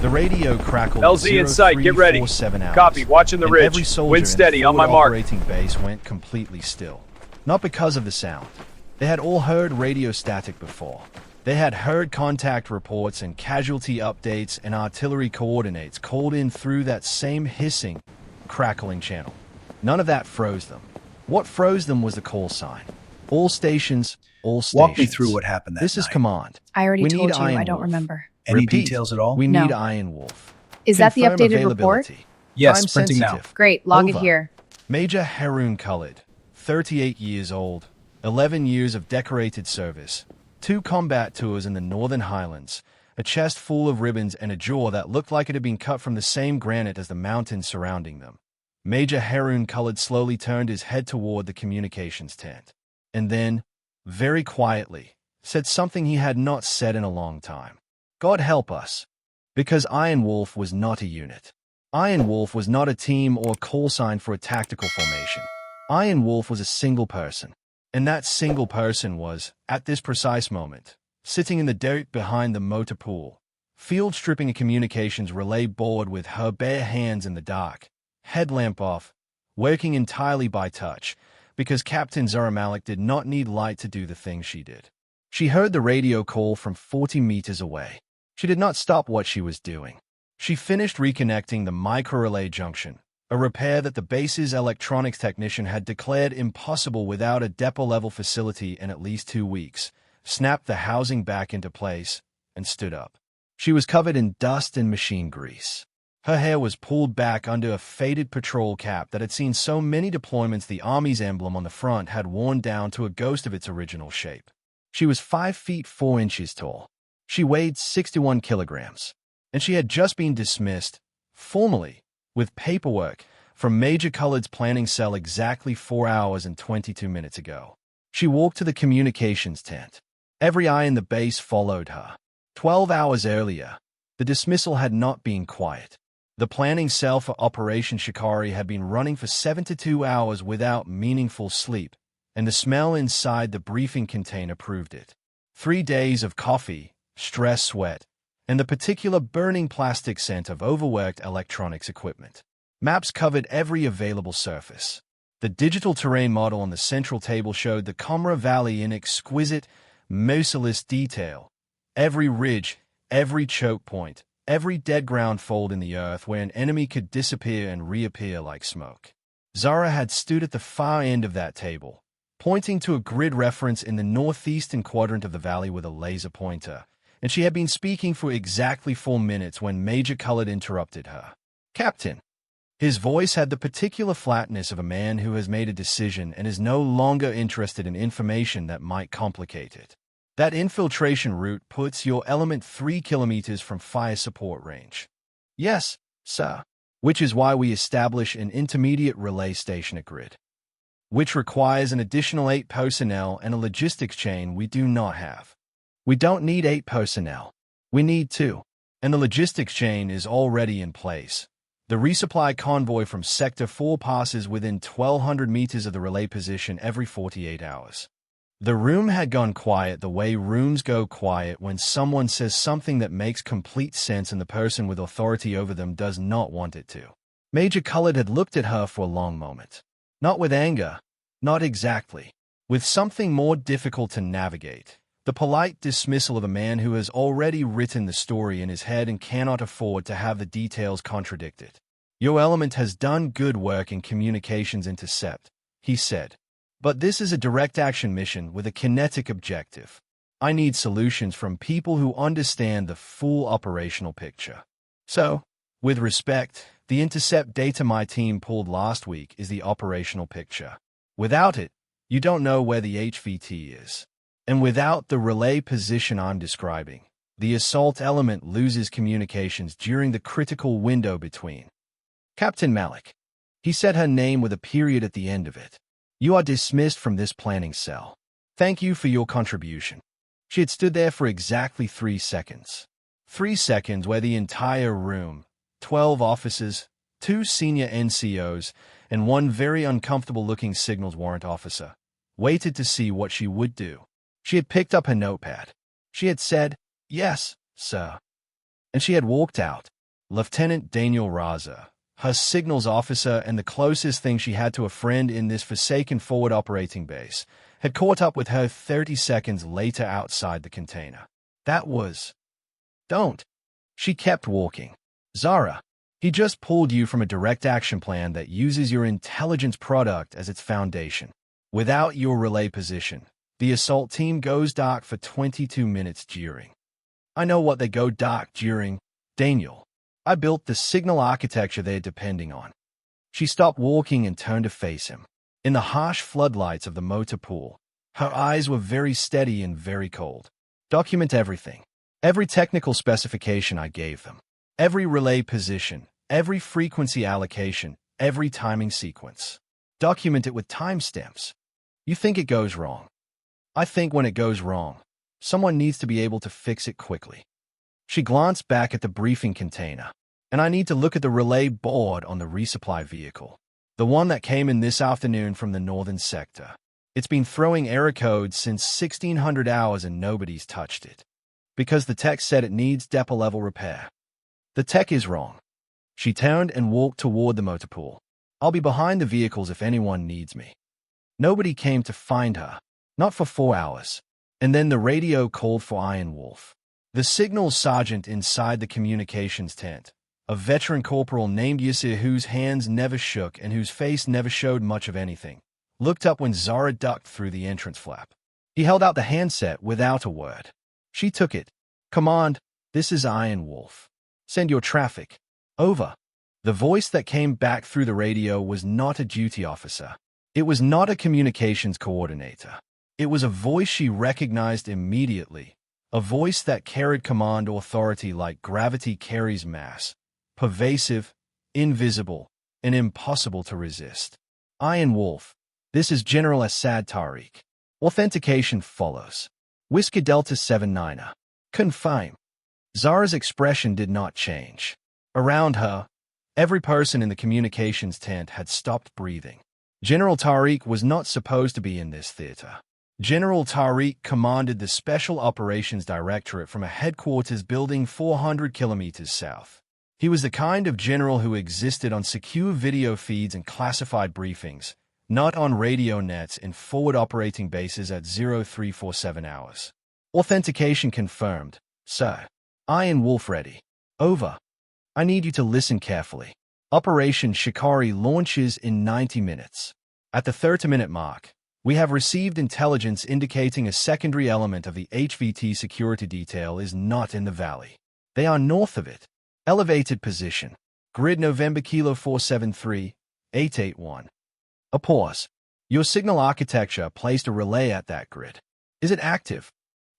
The radio crackled LZ in sight, get ready. 0347 hours. Copy, watching the and ridge. Every soldier Wind steady, in on my forward mark. operating base went completely still. Not because of the sound. They had all heard radio static before. They had heard contact reports and casualty updates and artillery coordinates called in through that same hissing, crackling channel. None of that froze them. What froze them was the call sign. All stations, all stations. Walk me through what happened that This is night. command. I already We told need you. Iron I don't Wolf. remember. Any Repeat, details at all? We No. need Iron Wolf. Is that the Confirm updated report? availability. Yes, Time printing now. sensitive. Great, log it Over. here. Major Haroon Khalid, 38 years old, 11 years of decorated service, 2 combat tours in the Northern Highlands, a chest full of ribbons and a jaw that looked like it had been cut from the same granite as the mountains surrounding them. Major Haroon Khalid slowly turned his head toward the communications tent, and then, very quietly, said something he had not said in a long time. God help us. Because Iron Wolf was not a unit. Iron Wolf was not a team or a call sign for a tactical formation. Iron Wolf was a single person. And that single person was, at this precise moment, sitting in the dirt behind the motor pool, field stripping a communications relay board with her bare hands in the dark, headlamp off, working entirely by touch, because Captain Zara Malik did not need light to do the thing she did. She heard the radio call from 40 meters away. She did not stop what she was doing. She finished reconnecting the micro-relay junction, a repair that the base's electronics technician had declared impossible without a depot-level facility in at least 2 weeks, snapped the housing back into place, and stood up. She was covered in dust and machine grease. Her hair was pulled back under a faded patrol cap that had seen so many deployments the Army's emblem on the front had worn down to a ghost of its original shape. She was 5 feet 4 inches tall. She weighed 61 kilograms. And she had just been dismissed, formally, with paperwork, from Major Khalid's planning cell exactly 4 hours and 22 minutes ago. She walked to the communications tent. Every eye in the base followed her. 12 hours earlier, the dismissal had not been quiet. The planning cell for Operation Shikari had been running for 72 hours without meaningful sleep, and the smell inside the briefing container proved it. 3 days of coffee, stress sweat, and the particular burning plastic scent of overworked electronics equipment. Maps covered every available surface. The digital terrain model on the central table showed the Comra Valley in exquisite, merciless detail. Every ridge, every choke point, every dead ground fold in the earth where an enemy could disappear and reappear like smoke. Zara had stood at the far end of that table, pointing to a grid reference in the northeastern quadrant of the valley with a laser pointer, and she had been speaking for exactly 4 minutes when Major Khalid interrupted her. Captain. His voice had the particular flatness of a man who has made a decision and is no longer interested in information that might complicate it. That infiltration route puts your element 3 kilometers from fire support range. Yes, sir. Which is why we establish an intermediate relay station at grid, which requires an additional 8 personnel and a logistics chain we do not have. We don't need 8 personnel. We need 2. And the logistics chain is already in place. The resupply convoy from Sector 4 passes within 1,200 meters of the relay position every 48 hours. The room had gone quiet the way rooms go quiet when someone says something that makes complete sense and the person with authority over them does not want it to. Major Khalid had looked at her for a long moment. Not with anger. Not exactly. With something more difficult to navigate. The polite dismissal of a man who has already written the story in his head and cannot afford to have the details contradict it. Your element has done good work in communications intercept, he said. But this is a direct action mission with a kinetic objective. I need solutions from people who understand the full operational picture. So, with respect, the intercept data my team pulled last week is the operational picture. Without it, you don't know where the HVT is. And without the relay position I'm describing, the assault element loses communications during the critical window between. Captain Malik. He said her name with a period at the end of it. You are dismissed from this planning cell. Thank you for your contribution. She had stood there for exactly 3 seconds. 3 seconds where the entire room, 12 officers, 2 senior NCOs, and 1 very uncomfortable-looking signals warrant officer, waited to see what she would do. She had picked up her notepad. She had said, "Yes, sir." and she had walked out. Lieutenant Daniel Raza, her signals officer and the closest thing she had to a friend in this forsaken forward operating base, had caught up with her 30 seconds later outside the container. That was... Don't. She kept walking. Zara, he just pulled you from a direct action plan that uses your intelligence product as its foundation. Without your relay position, the assault team goes dark for 22 minutes during. I know what they go dark during, Daniel. I built the signal architecture they're depending on. She stopped walking and turned to face him. In the harsh floodlights of the motor pool, her eyes were very steady and very cold. Document everything. Every technical specification I gave them. Every relay position, every frequency allocation, every timing sequence. Document it with timestamps. You think it goes wrong. I think when it goes wrong, someone needs to be able to fix it quickly. She glanced back at the briefing container, and I need to look at the relay board on the resupply vehicle. The one that came in this afternoon from the northern sector. It's been throwing error codes since 1600 hours and nobody's touched it. Because the tech said it needs depot-level repair. The tech is wrong. She turned and walked toward the motor pool. I'll be behind the vehicles if anyone needs me. Nobody came to find her. Not for 4 hours. And then the radio called for Iron Wolf. The signals sergeant inside the communications tent, a veteran corporal named Yasir whose hands never shook and whose face never showed much of anything, looked up when Zara ducked through the entrance flap. He held out the handset without a word. She took it. Command, this is Iron Wolf. Send your traffic. Over. The voice that came back through the radio was not a duty officer. It was not a communications coordinator. It was a voice she recognized immediately, a voice that carried command authority like gravity carries mass, pervasive, invisible, and impossible to resist. Iron Wolf, this is General Assad Tariq. Authentication follows. Whiskey Delta 79er. Confirm. Zara's expression did not change. Around her, every person in the communications tent had stopped breathing. General Tariq was not supposed to be in this theater. General Tariq commanded the Special Operations Directorate from a headquarters building 400 kilometers south. He was the kind of general who existed on secure video feeds and classified briefings, not on radio nets in forward operating bases at 0347 hours. Authentication confirmed, sir. Iron Wolf ready. Over. I need you to listen carefully. Operation Shikari launches in 90 minutes. At the 30-minute mark, we have received intelligence indicating a secondary element of the HVT security detail is not in the valley. They are north of it. Elevated position. Grid November Kilo 473, 881. A pause. Your signal architecture placed a relay at that grid. Is it active?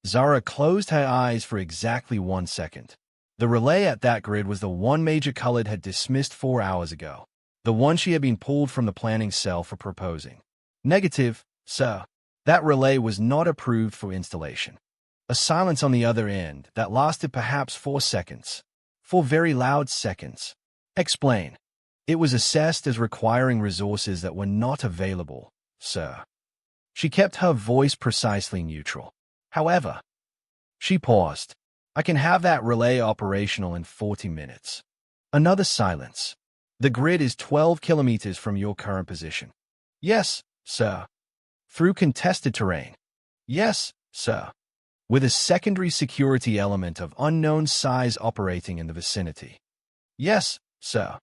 Zara closed her eyes for exactly 1 second. The relay at that grid was the one Major Khalid had dismissed 4 hours ago. The one she had been pulled from the planning cell for proposing. Negative, sir. That relay was not approved for installation. A silence on the other end that lasted perhaps 4 seconds. 4 very loud seconds. Explain. It was assessed as requiring resources that were not available, sir. She kept her voice precisely neutral. However, she paused. I can have that relay operational in 40 minutes. Another silence. The grid is 12 kilometers from your current position. Yes, sir. Through contested terrain. Yes, sir. With a secondary security element of unknown size operating in the vicinity. Yes, sir.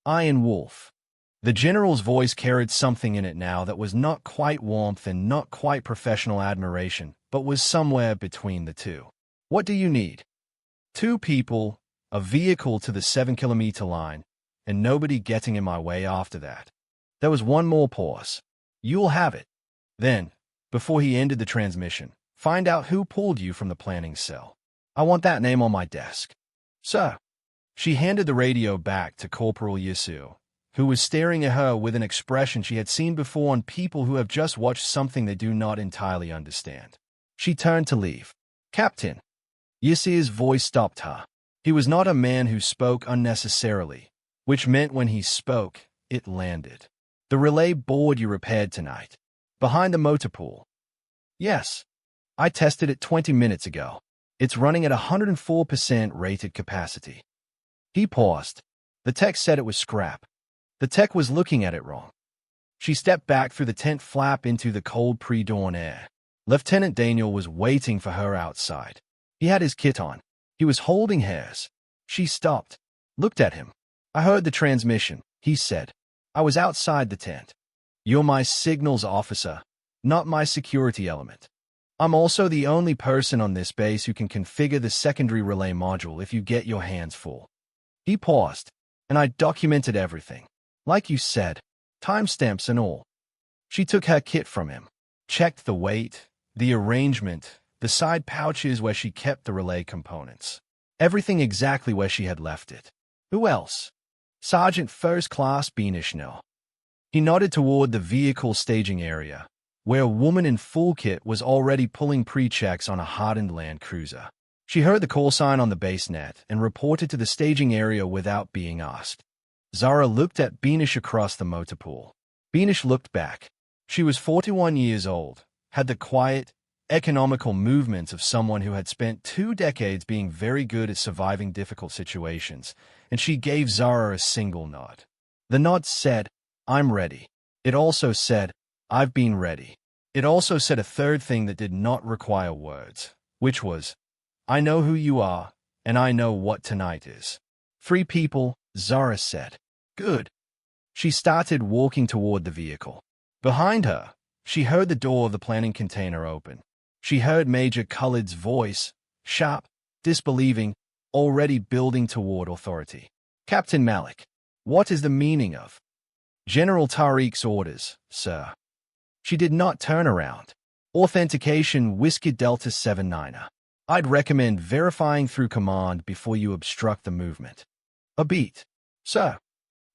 Iron Wolf. The general's voice carried something in it now that was not quite warmth and not quite professional admiration, but was somewhere between the two. What do you need? 2 people, a vehicle to the 7-kilometer line, and nobody getting in my way after that. There was one more pause. You'll have it. Then, before he ended the transmission, find out who pulled you from the planning cell. I want that name on my desk. Sir. She handed the radio back to Corporal Yasu, who was staring at her with an expression she had seen before on people who have just watched something they do not entirely understand. She turned to leave. Captain. Yasir's voice stopped her. He was not a man who spoke unnecessarily, which meant when he spoke, it landed. The relay board you repaired tonight. Behind the motor pool. Yes. I tested it 20 minutes ago. It's running at 104% rated capacity. He paused. The tech said it was scrap. The tech was looking at it wrong. She stepped back through the tent flap into the cold pre-dawn air. Lieutenant Daniel was waiting for her outside. He had his kit on. He was holding hers. She stopped, looked at him. I heard the transmission, he said. I was outside the tent. You're my signals officer, not my security element. I'm also the only person on this base who can configure the secondary relay module if you get your hands full. He paused, and I documented everything. Like you said, timestamps and all. She took her kit from him, checked the weight, the arrangement, the side pouches where she kept the relay components. Everything exactly where she had left it. Who else? Sergeant First Class Beanish. He nodded toward the vehicle staging area, where a woman in full kit was already pulling pre-checks on a hardened Land Cruiser. She heard the call sign on the base net and reported to the staging area without being asked. Zara looked at Beanish across the motor pool. Beanish looked back. She was 41 years old, had the quiet, economical movements of someone who had spent 2 decades being very good at surviving difficult situations, and she gave Zara a single nod. The nod said, "I'm ready." It also said, "I've been ready." It also said a third thing that did not require words, which was, "I know who you are, and I know what tonight is." 3 people, Zara said. Good. She started walking toward the vehicle. Behind her, she heard the door of the planning container open. She heard Major Culled's voice, sharp, disbelieving, already building toward authority. "Captain Malik, what is the meaning of General Tariq's orders, sir?" She did not turn around. Authentication Whiskey Delta 79er. I'd recommend verifying through command before you obstruct the movement. A beat. Sir.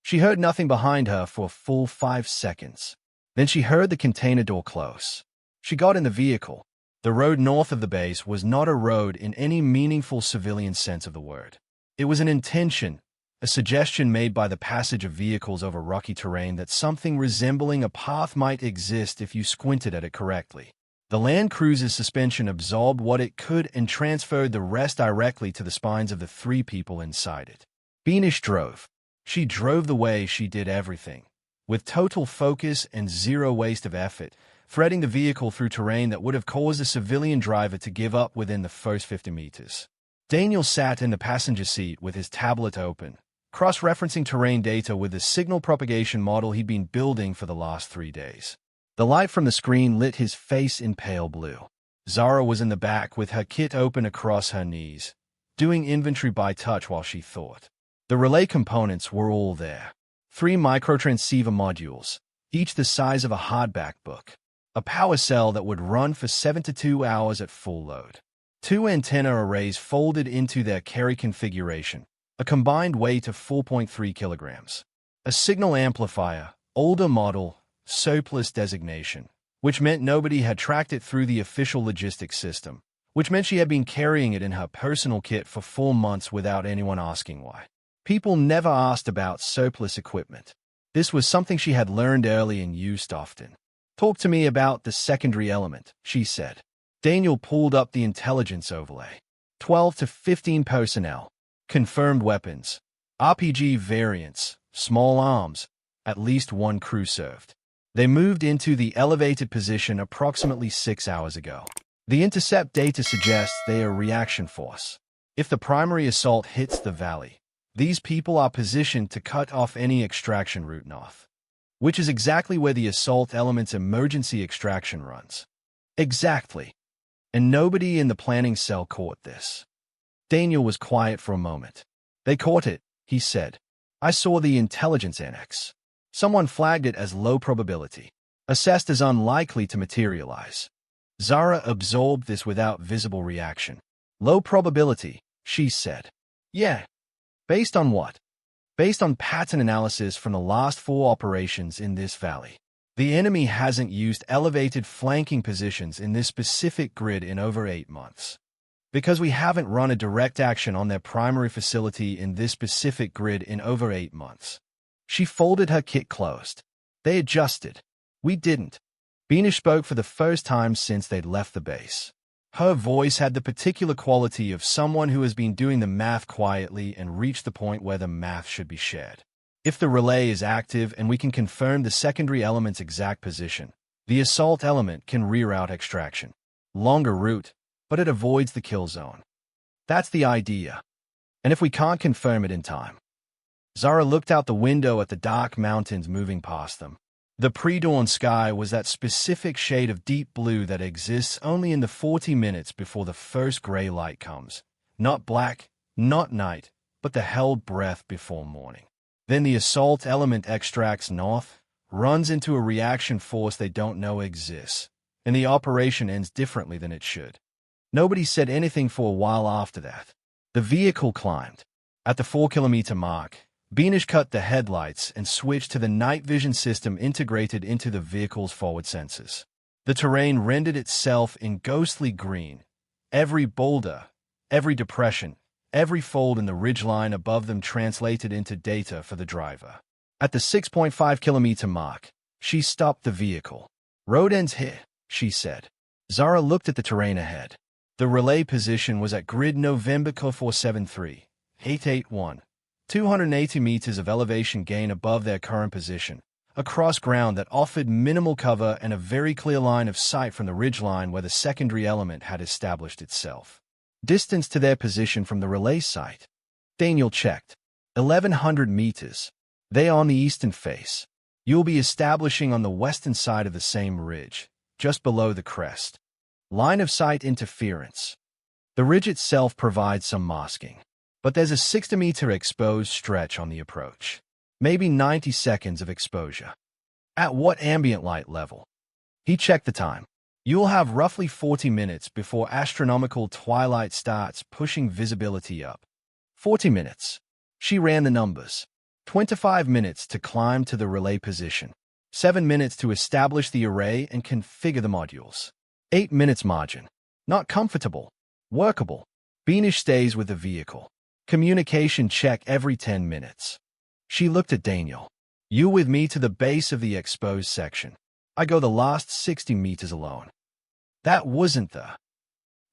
She heard nothing behind her for a full 5 seconds. Then she heard the container door close. She got in the vehicle. The road north of the base was not a road in any meaningful civilian sense of the word. It was an intention, a suggestion made by the passage of vehicles over rocky terrain that something resembling a path might exist if you squinted at it correctly. The Land Cruiser's suspension absorbed what it could and transferred the rest directly to the spines of the 3 people inside it. Beanish drove. She drove the way she did everything, with total focus and zero waste of effort, threading the vehicle through terrain that would have caused a civilian driver to give up within the first 50 meters. Daniel sat in the passenger seat with his tablet open, cross-referencing terrain data with the signal propagation model he'd been building for the last 3 days. The light from the screen lit his face in pale blue. Zara was in the back with her kit open across her knees, doing inventory by touch while she thought. The relay components were all there. 3 microtransceiver modules, each the size of a hardback book. A power cell that would run for 72 hours at full load. 2 antenna arrays folded into their carry configuration, a combined weight of 4.3 kilograms. A signal amplifier, older model, surplus designation, which meant nobody had tracked it through the official logistics system, which meant she had been carrying it in her personal kit for 4 months without anyone asking why. People never asked about surplus equipment. This was something she had learned early and used often. "Talk to me about the secondary element," she said. Daniel pulled up the intelligence overlay. 12 to 15 personnel. Confirmed weapons. RPG variants. Small arms. At least 1 crew served. They moved into the elevated position approximately 6 hours ago. The intercept data suggests they are a reaction force. If the primary assault hits the valley, these people are positioned to cut off any extraction route north, which is exactly where the assault element's emergency extraction runs. Exactly. And nobody in the planning cell caught this. Daniel was quiet for a moment. "They caught it," he said. "I saw the intelligence annex. Someone flagged it as low probability, assessed as unlikely to materialize." Zara absorbed this without visible reaction. "Low probability," she said. "Yeah. Based on what?" "Based on pattern analysis from the last 4 operations in this valley. The enemy hasn't used elevated flanking positions in this specific grid in over 8 months. Because we haven't run a direct action on their primary facility in this specific grid in over 8 months." She folded her kit closed. "They adjusted. We didn't." Beanish spoke for the first time since they'd left the base. Her voice had the particular quality of someone who has been doing the math quietly and reached the point where the math should be shared. If the relay is active and we can confirm the secondary element's exact position, the assault element can reroute extraction. Longer route, but it avoids the kill zone. That's the idea. And if we can't confirm it in time. Zara looked out the window at the dark mountains moving past them. The pre-dawn sky was that specific shade of deep blue that exists only in the 40 minutes before the first gray light comes. Not black, not night, but the held breath before morning. Then the assault element extracts north, runs into a reaction force they don't know exists, and the operation ends differently than it should. Nobody said anything for a while after that. The vehicle climbed. At the 4-kilometer mark, Beanish cut the headlights and switched to the night vision system integrated into the vehicle's forward sensors. The terrain rendered itself in ghostly green. Every boulder, every depression, every fold in the ridgeline above them translated into data for the driver. At the 6.5-kilometer mark, she stopped the vehicle. "Road ends here," she said. Zara looked at the terrain ahead. The relay position was at grid November 473, 881. 280 meters of elevation gain above their current position, across ground that offered minimal cover and a very clear line of sight from the ridgeline where the secondary element had established itself. Distance to their position from the relay site. Daniel checked. 1,100 meters. They are on the eastern face. You'll be establishing on the western side of the same ridge, just below the crest. Line of sight interference. The ridge itself provides some masking. But there's a 60-meter exposed stretch on the approach. Maybe 90 seconds of exposure. At what ambient light level? He checked the time. You'll have roughly 40 minutes before astronomical twilight starts pushing visibility up. 40 minutes. She ran the numbers. 25 minutes to climb to the relay position. 7 minutes to establish the array and configure the modules. 8 minutes margin. Not comfortable. Workable. Beanish stays with the vehicle. Communication check every 10 minutes. She looked at Daniel. "You with me to the base of the exposed section. I go the last 60 meters alone." That wasn't the.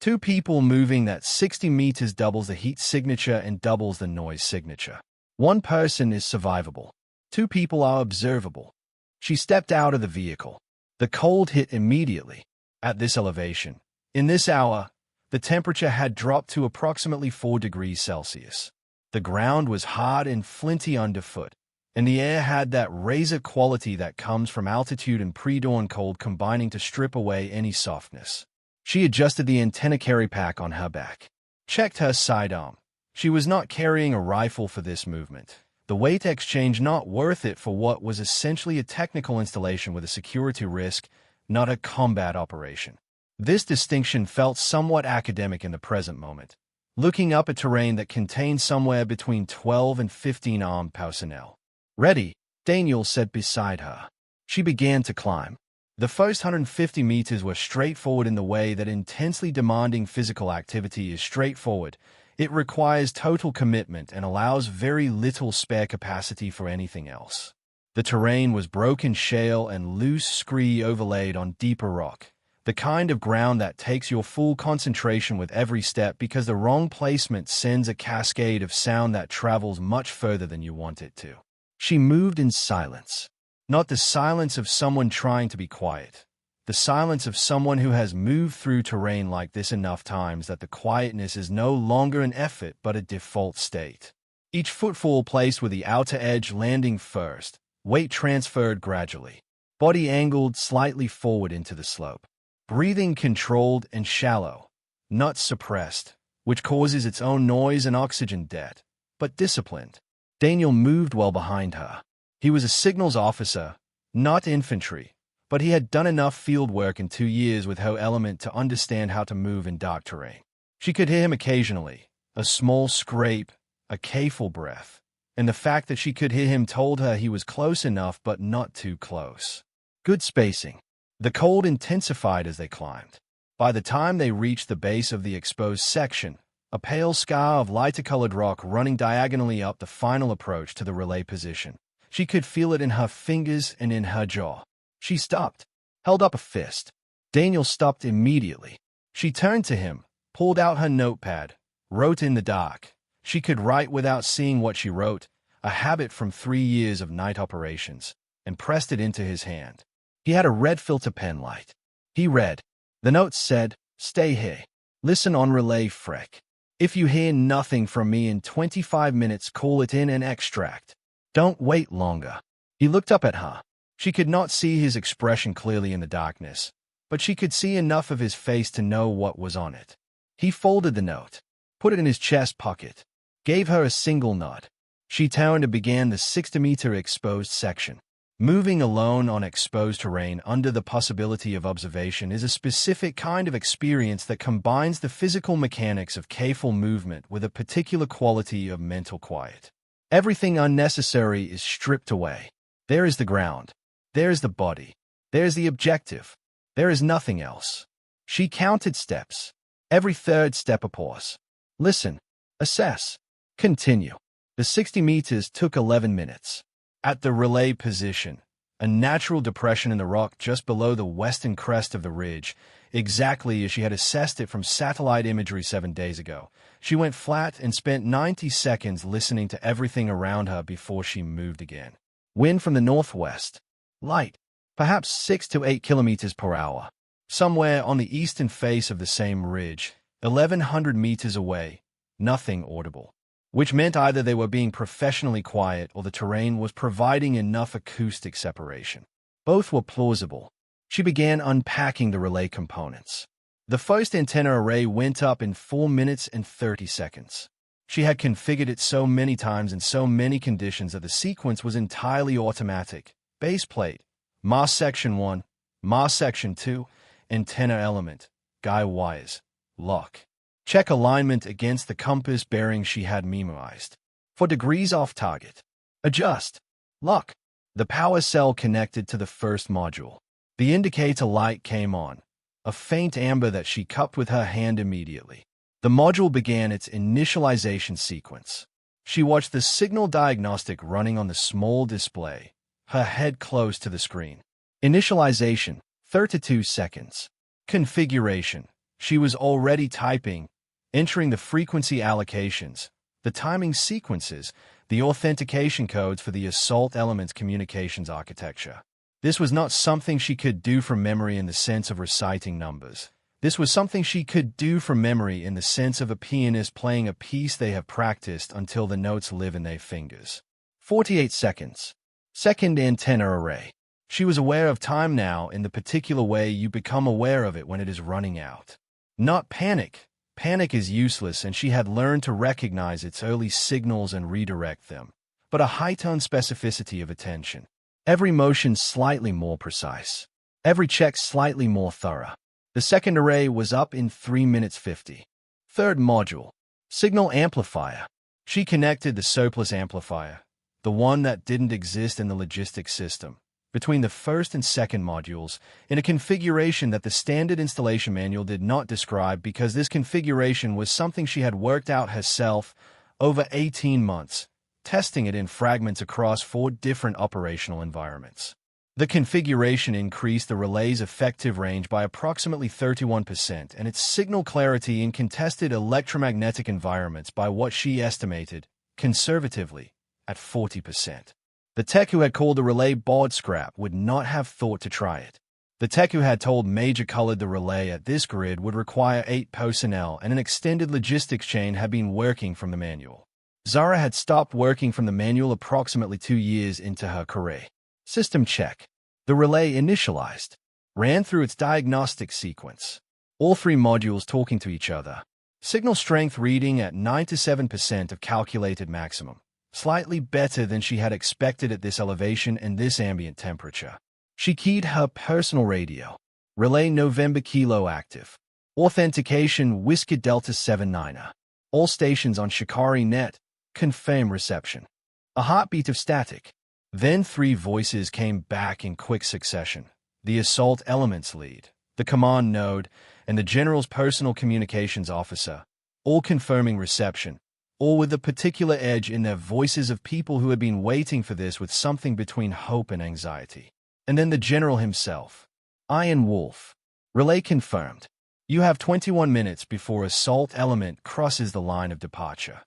Two people moving that 60 meters doubles the heat signature and doubles the noise signature. One person is survivable. Two people are observable. She stepped out of the vehicle. The cold hit immediately. At this elevation, in this hour, the temperature had dropped to approximately 4 degrees Celsius. The ground was hard and flinty underfoot, and the air had that razor quality that comes from altitude and pre-dawn cold combining to strip away any softness. She adjusted the antenna carry pack on her back. Checked her sidearm. She was not carrying a rifle for this movement. The weight exchange not worth it for what was essentially a technical installation with a security risk, not a combat operation. This distinction felt somewhat academic in the present moment, looking up at terrain that contained somewhere between 12 and 15 armed personnel. "Ready," Daniel said beside her. She began to climb. The first 150 meters were straightforward in the way that intensely demanding physical activity is straightforward. It requires total commitment and allows very little spare capacity for anything else. The terrain was broken shale and loose scree overlaid on deeper rock. The kind of ground that takes your full concentration with every step because the wrong placement sends a cascade of sound that travels much further than you want it to. She moved in silence. Not the silence of someone trying to be quiet. The silence of someone who has moved through terrain like this enough times that the quietness is no longer an effort but a default state. Each footfall placed with the outer edge landing first, weight transferred gradually. Body angled slightly forward into the slope. Breathing controlled and shallow, not suppressed, which causes its own noise and oxygen debt, but disciplined. Daniel moved well behind her. He was a signals officer, not infantry, but he had done enough field work in 2 years with her element to understand how to move in dark terrain. She could hear him occasionally, a small scrape, a careful breath, and the fact that she could hear him told her he was close enough but not too close. Good spacing. The cold intensified as they climbed. By the time they reached the base of the exposed section, a pale scar of lighter-colored rock running diagonally up the final approach to the relay position. She could feel it in her fingers and in her jaw. She stopped, held up a fist. Daniel stopped immediately. She turned to him, pulled out her notepad, wrote in the dark. She could write without seeing what she wrote, a habit from 3 years of night operations, and pressed it into his hand. He had a red filter pen light. He read. The note said, "Stay here. Listen on relay Freck. If you hear nothing from me in 25 minutes, call it in and extract. Don't wait longer." He looked up at her. She could not see his expression clearly in the darkness, but she could see enough of his face to know what was on it. He folded the note, put it in his chest pocket, gave her a single nod. She turned and began the 60-meter exposed section. Moving alone on exposed terrain under the possibility of observation is a specific kind of experience that combines the physical mechanics of careful movement with a particular quality of mental quiet. Everything unnecessary is stripped away. There is the ground. There is the body. There is the objective. There is nothing else. She counted steps. Every third step a pause. Listen. Assess. Continue. The 60 meters took 11 minutes. At the relay position, a natural depression in the rock just below the western crest of the ridge, exactly as she had assessed it from satellite imagery 7 days ago, she went flat and spent 90 seconds listening to everything around her before she moved again. Wind from the northwest. Light. Perhaps 6 to 8 kilometers per hour. Somewhere on the eastern face of the same ridge, 1,100 meters away, nothing audible. Which meant either they were being professionally quiet or the terrain was providing enough acoustic separation. Both were plausible. She began unpacking the relay components. The first antenna array went up in 4 minutes and 30 seconds. She had configured it so many times in so many conditions that the sequence was entirely automatic. Base plate, Mars Section 1, Mars Section 2, antenna element, guy wires, lock. Check alignment against the compass bearing she had memorized. 4 degrees off target. Adjust. Lock. The power cell connected to the first module. The indicator light came on, a faint amber that she cupped with her hand immediately. The module began its initialization sequence. She watched the signal diagnostic running on the small display, her head close to the screen. Initialization, 32 seconds. Configuration. She was already typing, entering the frequency allocations, the timing sequences, the authentication codes for the assault elements communications architecture. This was not something she could do from memory in the sense of reciting numbers. This was something she could do from memory in the sense of a pianist playing a piece they have practiced until the notes live in their fingers. 48 seconds. Second antenna array. She was aware of time now in the particular way you become aware of it when it is running out. Not panic. Panic is useless, and she had learned to recognize its early signals and redirect them, but a heightened specificity of attention. Every motion slightly more precise. Every check slightly more thorough. The second array was up in 3 minutes 50. Third module. Signal amplifier. She connected the surplus amplifier, the one that didn't exist in the logistics system, between the first and second modules in a configuration that the standard installation manual did not describe, because this configuration was something she had worked out herself over 18 months, testing it in fragments across 4 different operational environments. The configuration increased the relay's effective range by approximately 31% and its signal clarity in contested electromagnetic environments by what she estimated, conservatively, at 40%. The tech who had called the relay board scrap would not have thought to try it. The tech who had told Major Colored the relay at this grid would require 8 personnel and an extended logistics chain had been working from the manual. Zara had stopped working from the manual approximately 2 years into her career. System check. The relay initialized. Ran through its diagnostic sequence. All 3 modules talking to each other. Signal strength reading at 97% of calculated maximum. Slightly better than she had expected at this elevation and this ambient temperature. She keyed her personal radio. Relay November Kilo active. Authentication Whiskey Delta 79er. All stations on Shikari net. Confirm reception. A heartbeat of static. Then 3 voices came back in quick succession. The assault elements lead, the command node, and the general's personal communications officer, all confirming reception, all with a particular edge in their voices of people who had been waiting for this with something between hope and anxiety. And then the general himself. Iron Wolf. Relay confirmed. You have 21 minutes before assault element crosses the line of departure.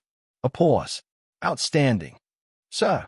A pause. Outstanding. Sir.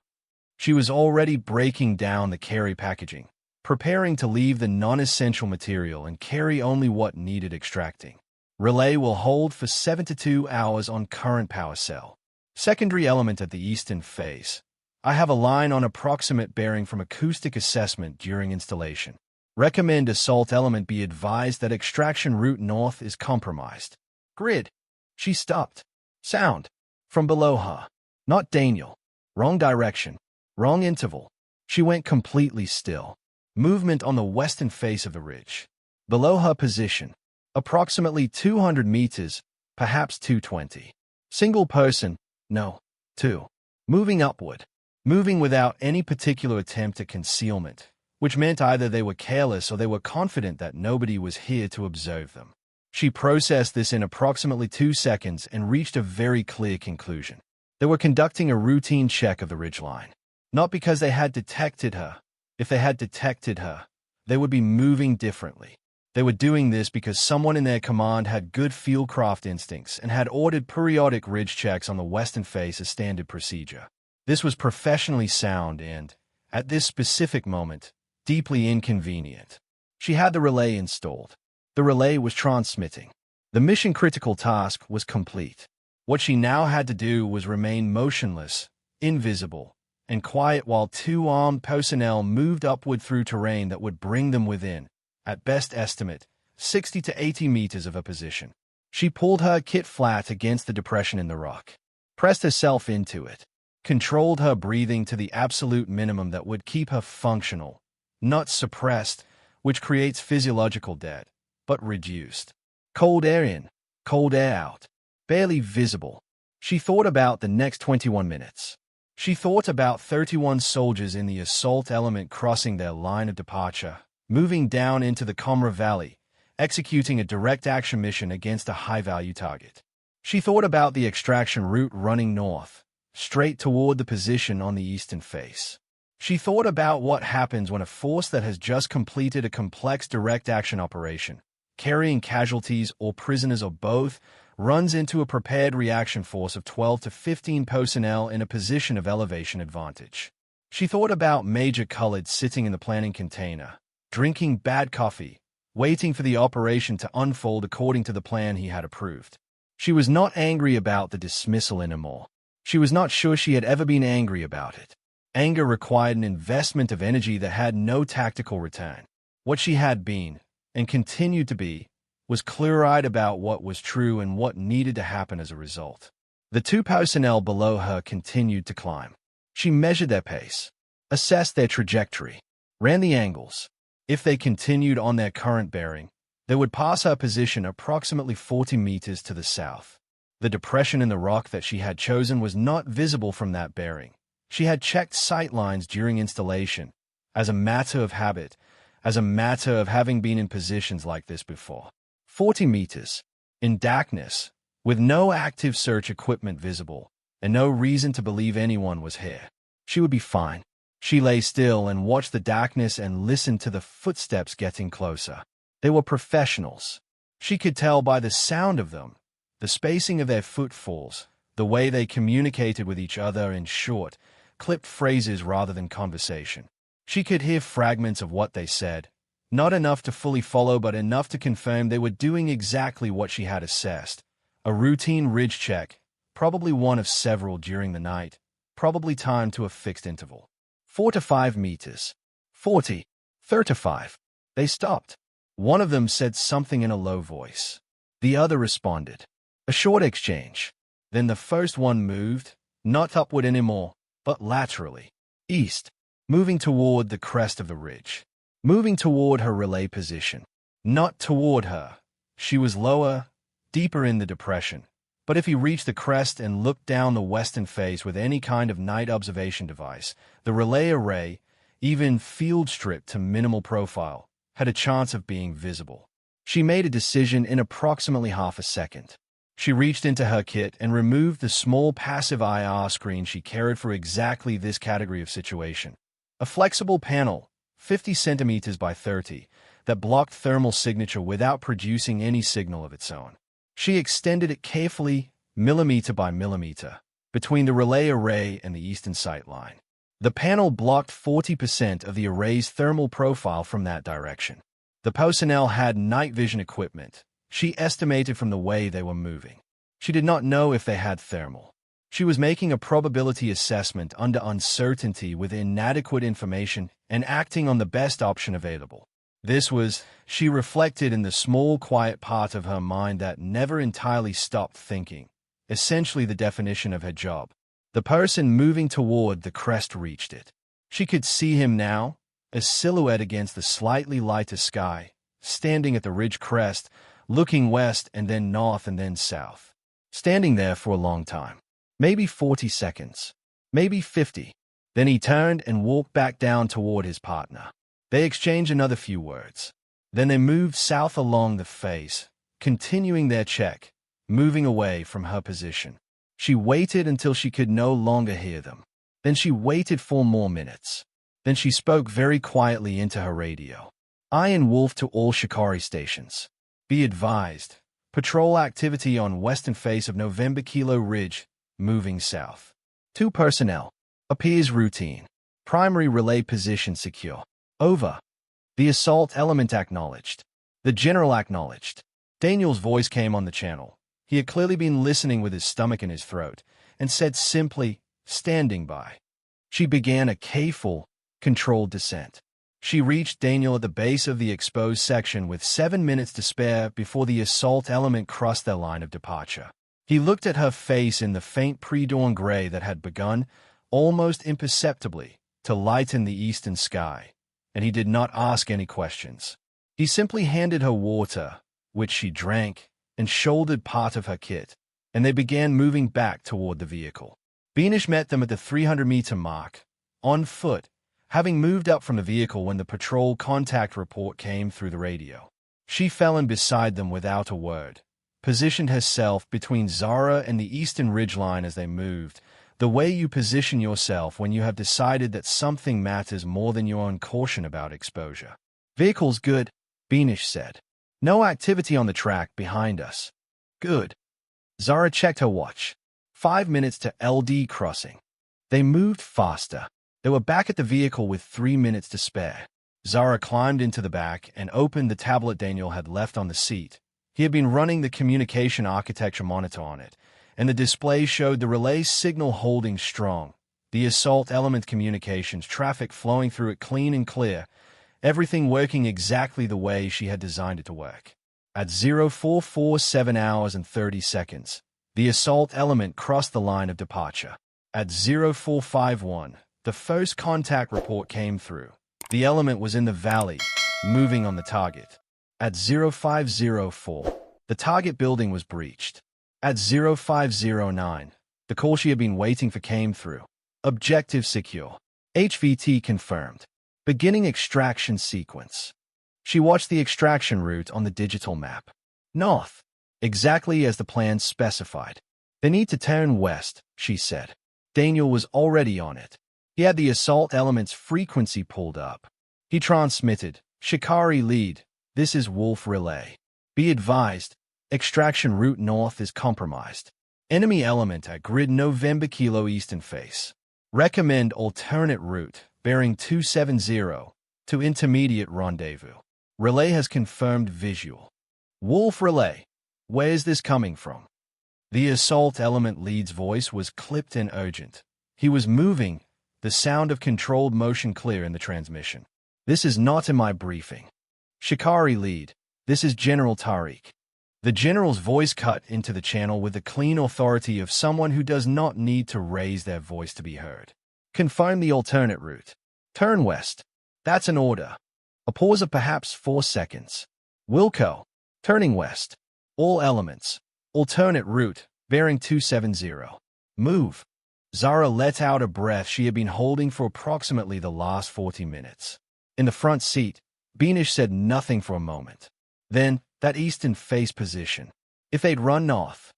She was already breaking down the carry packaging, preparing to leave the non-essential material and carry only what needed extracting. Relay will hold for 72 hours on current power cell. Secondary element at the eastern face. I have a line on approximate bearing from acoustic assessment during installation. Recommend assault element be advised that extraction route north is compromised. Grid. She stopped. Sound. From below her. Not Daniel. Wrong direction. Wrong interval. She went completely still. Movement on the western face of the ridge. Below her position. Approximately 200 meters, perhaps 220. Single person. No. Two. Moving upward. Moving without any particular attempt at concealment, which meant either they were careless or they were confident that nobody was here to observe them. She processed this in approximately 2 seconds and reached a very clear conclusion. They were conducting a routine check of the ridgeline. Not because they had detected her. If they had detected her, they would be moving differently. They were doing this because someone in their command had good fieldcraft instincts and had ordered periodic ridge checks on the western face as standard procedure. This was professionally sound and, at this specific moment, deeply inconvenient. She had the relay installed. The relay was transmitting. The mission-critical task was complete. What she now had to do was remain motionless, invisible, and quiet while 2 armed personnel moved upward through terrain that would bring them within, at best estimate, 60 to 80 meters of a position. She pulled her kit flat against the depression in the rock, pressed herself into it, controlled her breathing to the absolute minimum that would keep her functional, not suppressed, which creates physiological debt, but reduced. Cold air in, cold air out, barely visible. She thought about the next 21 minutes. She thought about 31 soldiers in the assault element crossing their line of departure, moving down into the Comra Valley, executing a direct action mission against a high-value target. She thought about the extraction route running north, straight toward the position on the eastern face. She thought about what happens when a force that has just completed a complex direct action operation, carrying casualties or prisoners or both, runs into a prepared reaction force of 12 to 15 personnel in a position of elevation advantage. She thought about Major Culled sitting in the planning container, drinking bad coffee, waiting for the operation to unfold according to the plan he had approved. She was not angry about the dismissal anymore. She was not sure she had ever been angry about it. Anger required an investment of energy that had no tactical return. What she had been, and continued to be, was clear-eyed about what was true and what needed to happen as a result. The 2 personnel below her continued to climb. She measured their pace, assessed their trajectory, ran the angles. If they continued on their current bearing, they would pass her position approximately 40 meters to the south. The depression in the rock that she had chosen was not visible from that bearing. She had checked sight lines during installation, as a matter of habit, as a matter of having been in positions like this before. 40 meters, in darkness, with no active search equipment visible, and no reason to believe anyone was here. She would be fine. She lay still and watched the darkness and listened to the footsteps getting closer. They were professionals. She could tell by the sound of them, the spacing of their footfalls, the way they communicated with each other in short, clipped phrases rather than conversation. She could hear fragments of what they said, not enough to fully follow but enough to confirm they were doing exactly what she had assessed. A routine ridge check, probably one of several during the night, probably timed to a fixed interval. 4 to 5 meters. 40. 35. They stopped. One of them said something in a low voice. The other responded. A short exchange. Then the first one moved, not upward anymore, but laterally, east, moving toward the crest of the ridge, moving toward her relay position. Not toward her. She was lower, deeper in the depression. But if he reached the crest and looked down the western face with any kind of night observation device, the relay array, even field stripped to minimal profile, had a chance of being visible. She made a decision in approximately half a second. She reached into her kit and removed the small passive IR screen she carried for exactly this category of situation. A flexible panel, 50 centimeters by 30, that blocked thermal signature without producing any signal of its own. She extended it carefully, millimeter by millimeter, between the relay array and the eastern sight line. The panel blocked 40% of the array's thermal profile from that direction. The personnel had night vision equipment. She estimated from the way they were moving. She did not know if they had thermal. She was making a probability assessment under uncertainty with inadequate information and acting on the best option available. This was, she reflected in the small, quiet part of her mind that never entirely stopped thinking, essentially the definition of her job. The person moving toward the crest reached it. She could see him now, a silhouette against the slightly lighter sky, standing at the ridge crest, looking west and then north and then south. Standing there for a long time. Maybe 40 seconds. Maybe 50. Then he turned and walked back down toward his partner. They exchanged another few words. Then they moved south along the face, continuing their check, moving away from her position. She waited until she could no longer hear them. Then she waited 4 more minutes. Then she spoke very quietly into her radio. Iron Wolf to all Shikari stations. Be advised. Patrol activity on western face of November Kilo Ridge, moving south. 2 personnel. Appears routine. Primary relay position secure. Over. The assault element acknowledged. The general acknowledged. Daniel's voice came on the channel. He had clearly been listening with his stomach in his throat, and said simply, standing by. She began a careful, controlled descent. She reached Daniel at the base of the exposed section with 7 minutes to spare before the assault element crossed their line of departure. He looked at her face in the faint pre-dawn gray that had begun, almost imperceptibly, to lighten the eastern sky, and he did not ask any questions. He simply handed her water, which she drank, and shouldered part of her kit, and they began moving back toward the vehicle. Beanish met them at the 300-meter mark, on foot, having moved up from the vehicle when the patrol contact report came through the radio. She fell in beside them without a word, positioned herself between Zara and the eastern ridgeline as they moved, the way you position yourself when you have decided that something matters more than your own caution about exposure. Vehicle's good, Beanish said. No activity on the track behind us. Good. Zara checked her watch. 5 minutes to LD crossing. They moved faster. They were back at the vehicle with 3 minutes to spare. Zara climbed into the back and opened the tablet Daniel had left on the seat. He had been running the communication architecture monitor on it, and the display showed the relay signal holding strong, the assault element communications traffic flowing through it clean and clear, everything working exactly the way she had designed it to work. At 0447 hours and 30 seconds, the assault element crossed the line of departure. At 0451, the first contact report came through. The element was in the valley, moving on the target. At 0504, the target building was breached. At 0509, the call she had been waiting for came through. Objective secure. HVT confirmed. Beginning extraction sequence. She watched the extraction route on the digital map. North. Exactly as the plan specified. They need to turn west, she said. Daniel was already on it. He had the assault element's frequency pulled up. He transmitted, Shikari lead, this is Wolf Relay. Be advised, extraction route north is compromised. Enemy element at grid November Kilo eastern face. Recommend alternate route, bearing 270, to intermediate rendezvous. Relay has confirmed visual. Wolf Relay, where's this coming from? The assault element lead's voice was clipped and urgent. He was moving, the sound of controlled motion clear in the transmission. This is not in my briefing. Shikari lead, this is General Tariq. The general's voice cut into the channel with the clean authority of someone who does not need to raise their voice to be heard. Confirm the alternate route. Turn west. That's an order. A pause of perhaps 4 seconds. Wilco. Turning west. All elements. Alternate route, bearing 270. Move. Zara let out a breath she had been holding for approximately the last 40 minutes. In the front seat, Beanish said nothing for a moment. Then, that eastern face position. If they'd run north.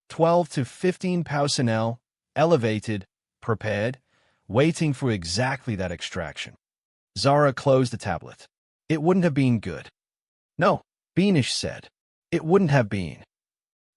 12 to 15 personnel, elevated, prepared, waiting for exactly that extraction. Zara closed the tablet. It wouldn't have been good. No, Beanish said. It wouldn't have been.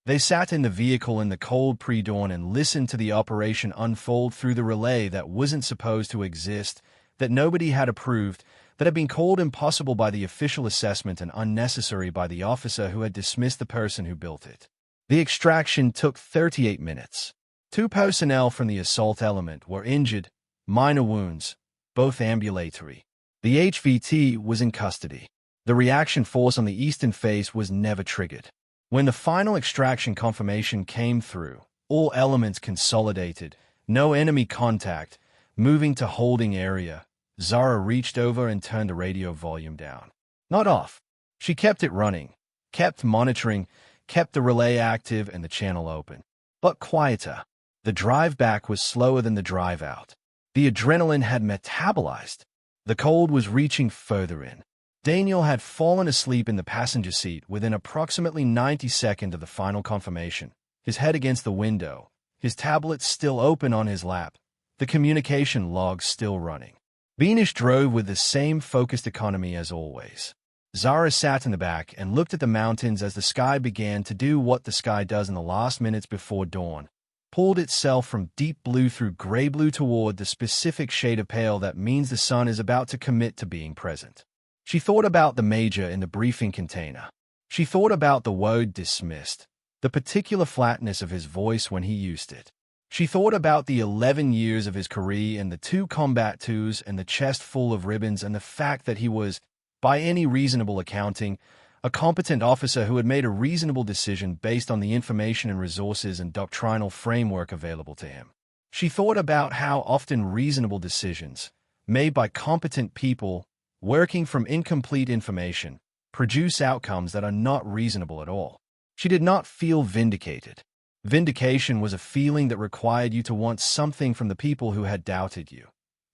They sat in the vehicle in the cold pre-dawn and listened to the operation unfold through the relay that wasn't supposed to exist, that nobody had approved, that had been called impossible by the official assessment and unnecessary by the officer who had dismissed the person who built it. The extraction took 38 minutes. 2 personnel from the assault element were injured, minor wounds, both ambulatory. The HVT was in custody. The reaction force on the eastern face was never triggered. When the final extraction confirmation came through, all elements consolidated, no enemy contact, moving to holding area, Zara reached over and turned the radio volume down. Not off. She kept it running, kept monitoring, kept the relay active and the channel open. But quieter. The drive back was slower than the drive out. The adrenaline had metabolized. The cold was reaching further in. Daniel had fallen asleep in the passenger seat within approximately 90 seconds of the final confirmation, his head against the window, his tablet still open on his lap, the communication logs still running. Beanish drove with the same focused economy as always. Zara sat in the back and looked at the mountains as the sky began to do what the sky does in the last minutes before dawn, pulled itself from deep blue through gray blue toward the specific shade of pale that means the sun is about to commit to being present. She thought about the major in the briefing container. She thought about the word dismissed, the particular flatness of his voice when he used it. She thought about the 11 years of his career and the 2 combat twos and the chest full of ribbons and the fact that he was, by any reasonable accounting, a competent officer who had made a reasonable decision based on the information and resources and doctrinal framework available to him. She thought about how often reasonable decisions, made by competent people, working from incomplete information, produce outcomes that are not reasonable at all. She did not feel vindicated. Vindication was a feeling that required you to want something from the people who had doubted you.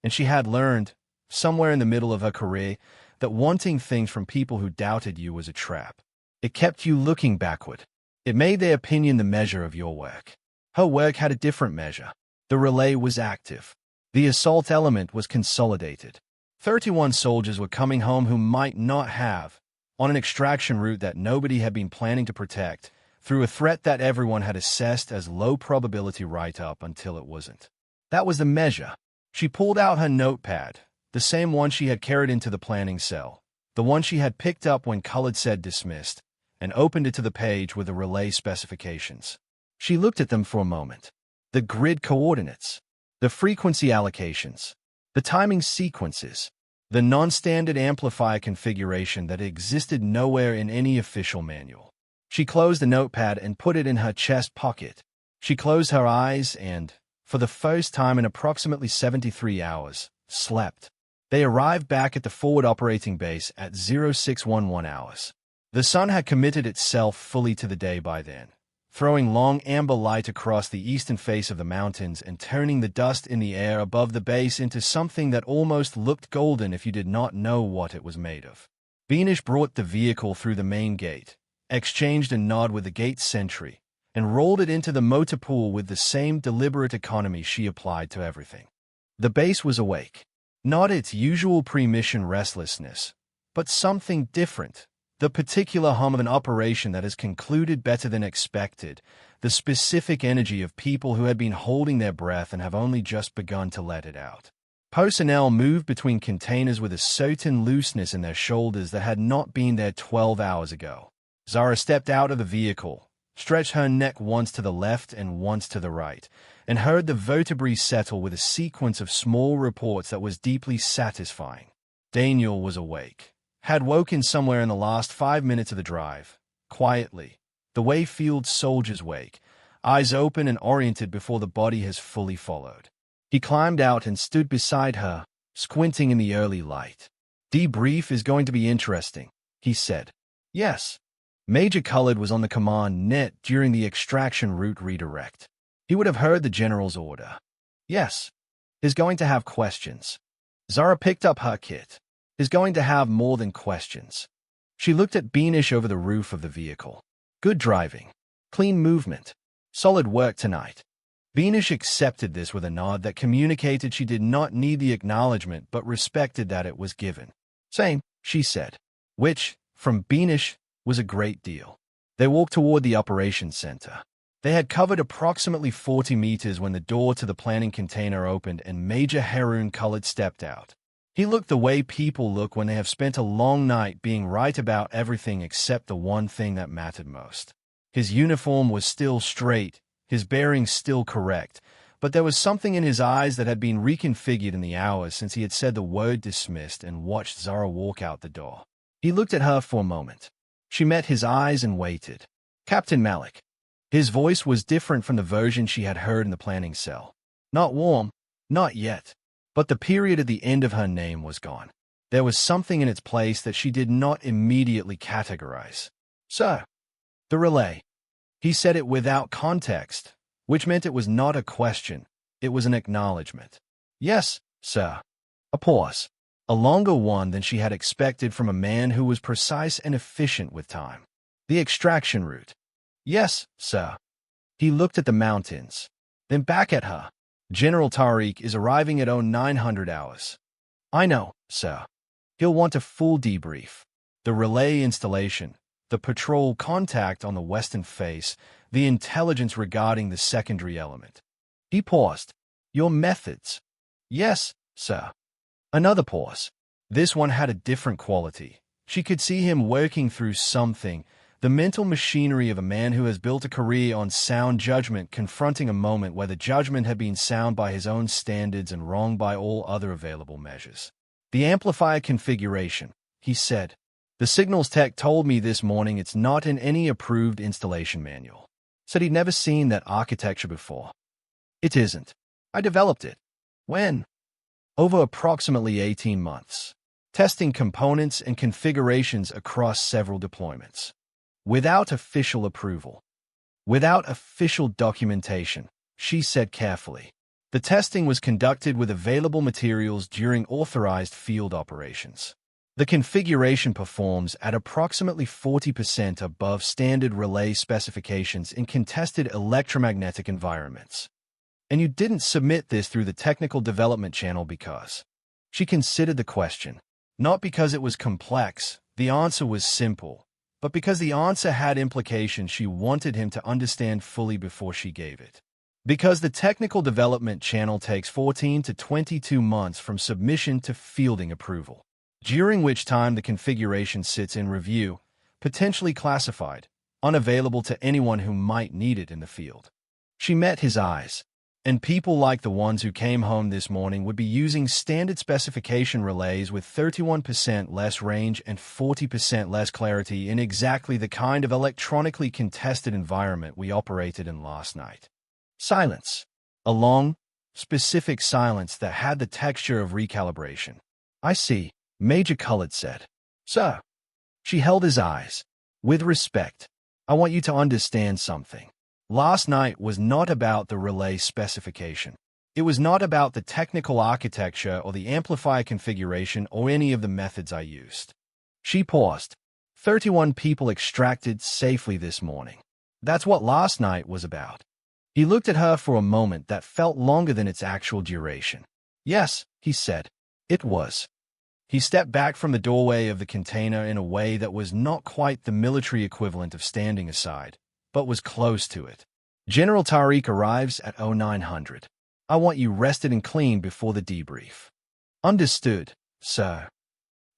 And she had learned, somewhere in the middle of her career, that wanting things from people who doubted you was a trap. It kept you looking backward. It made their opinion the measure of your work. Her work had a different measure. The relay was active. The assault element was consolidated. 31 soldiers were coming home who might not have, on an extraction route that nobody had been planning to protect, through a threat that everyone had assessed as low probability right up until it wasn't. That was the measure. She pulled out her notepad, the same one she had carried into the planning cell, the one she had picked up when Colored said dismissed, and opened it to the page with the relay specifications. She looked at them for a moment. The grid coordinates, the frequency allocations, the timing sequences, the non-standard amplifier configuration that existed nowhere in any official manual. She closed the notepad and put it in her chest pocket. She closed her eyes and, for the first time in approximately 73 hours, slept. They arrived back at the forward operating base at 0611 hours. The sun had committed itself fully to the day by then, throwing long amber light across the eastern face of the mountains and turning the dust in the air above the base into something that almost looked golden if you did not know what it was made of. Beanish brought the vehicle through the main gate, exchanged a nod with the gate sentry, and rolled it into the motor pool with the same deliberate economy she applied to everything. The base was awake. Not its usual pre-mission restlessness, but something different. The particular hum of an operation that has concluded better than expected, the specific energy of people who had been holding their breath and have only just begun to let it out. Personnel moved between containers with a certain looseness in their shoulders that had not been there 12 hours ago. Zara stepped out of the vehicle, stretched her neck once to the left and once to the right, and heard the vertebrae settle with a sequence of small reports that was deeply satisfying. Daniel was awake. Had woken somewhere in the last 5 minutes of the drive, quietly, the way field soldiers wake, eyes open and oriented before the body has fully followed. He climbed out and stood beside her, squinting in the early light. "Debrief is going to be interesting," he said. "Yes." Major Colored was on the command net during the extraction route redirect. He would have heard the general's order. "Yes." "Is going to have questions." Zara picked up her kit. "Is going to have more than questions." She looked at Beanish over the roof of the vehicle. "Good driving. Clean movement. Solid work tonight." Beanish accepted this with a nod that communicated she did not need the acknowledgement but respected that it was given. "Same," she said. Which, from Beanish was a great deal. They walked toward the operations center. They had covered approximately 40 meters when the door to the planning container opened and Major Haroon Khalid stepped out. He looked the way people look when they have spent a long night being right about everything except the one thing that mattered most. His uniform was still straight, his bearings still correct, but there was something in his eyes that had been reconfigured in the hours since he had said the word dismissed and watched Zara walk out the door. He looked at her for a moment. She met his eyes and waited. Captain Malik. His voice was different from the version she had heard in the planning cell. Not warm, not yet, but the period at the end of her name was gone. There was something in its place that she did not immediately categorize. Sir. The relay. He said it without context, which meant it was not a question, it was an acknowledgement. Yes, sir. A pause. A longer one than she had expected from a man who was precise and efficient with time. The extraction route. Yes, sir. He looked at the mountains, then back at her. General Tariq is arriving at 0900 hours. I know, sir. He'll want a full debrief. The relay installation, the patrol contact on the western face, the intelligence regarding the secondary element. He paused. Your methods. Yes, sir. Another pause. This one had a different quality. She could see him working through something, the mental machinery of a man who has built a career on sound judgment confronting a moment where the judgment had been sound by his own standards and wrong by all other available measures. The amplifier configuration, he said. The signals tech told me this morning it's not in any approved installation manual. Said he'd never seen that architecture before. It isn't. I developed it. When? Over approximately 18 months. Testing components and configurations across several deployments. Without official approval. Without official documentation, she said carefully. The testing was conducted with available materials during authorized field operations. The configuration performs at approximately 40% above standard relay specifications in contested electromagnetic environments. And you didn't submit this through the technical development channel because. She considered the question. Not because it was complex, the answer was simple, but because the answer had implications she wanted him to understand fully before she gave it. Because the technical development channel takes 14 to 22 months from submission to fielding approval, during which time the configuration sits in review, potentially classified, unavailable to anyone who might need it in the field. She met his eyes, and people like the ones who came home this morning would be using standard specification relays with 31% less range and 40% less clarity in exactly the kind of electronically contested environment we operated in last night. Silence. A long, specific silence that had the texture of recalibration. I see, Major Khalid said. Sir. She held his eyes. With respect, I want you to understand something. Last night was not about the relay specification. It was not about the technical architecture or the amplifier configuration or any of the methods I used. She paused. 31 people extracted safely this morning. That's what last night was about. He looked at her for a moment that felt longer than its actual duration. Yes, he said. It was. He stepped back from the doorway of the container in a way that was not quite the military equivalent of standing aside, but was close to it. General Tariq arrives at 0900. I want you rested and clean before the debrief. Understood, sir.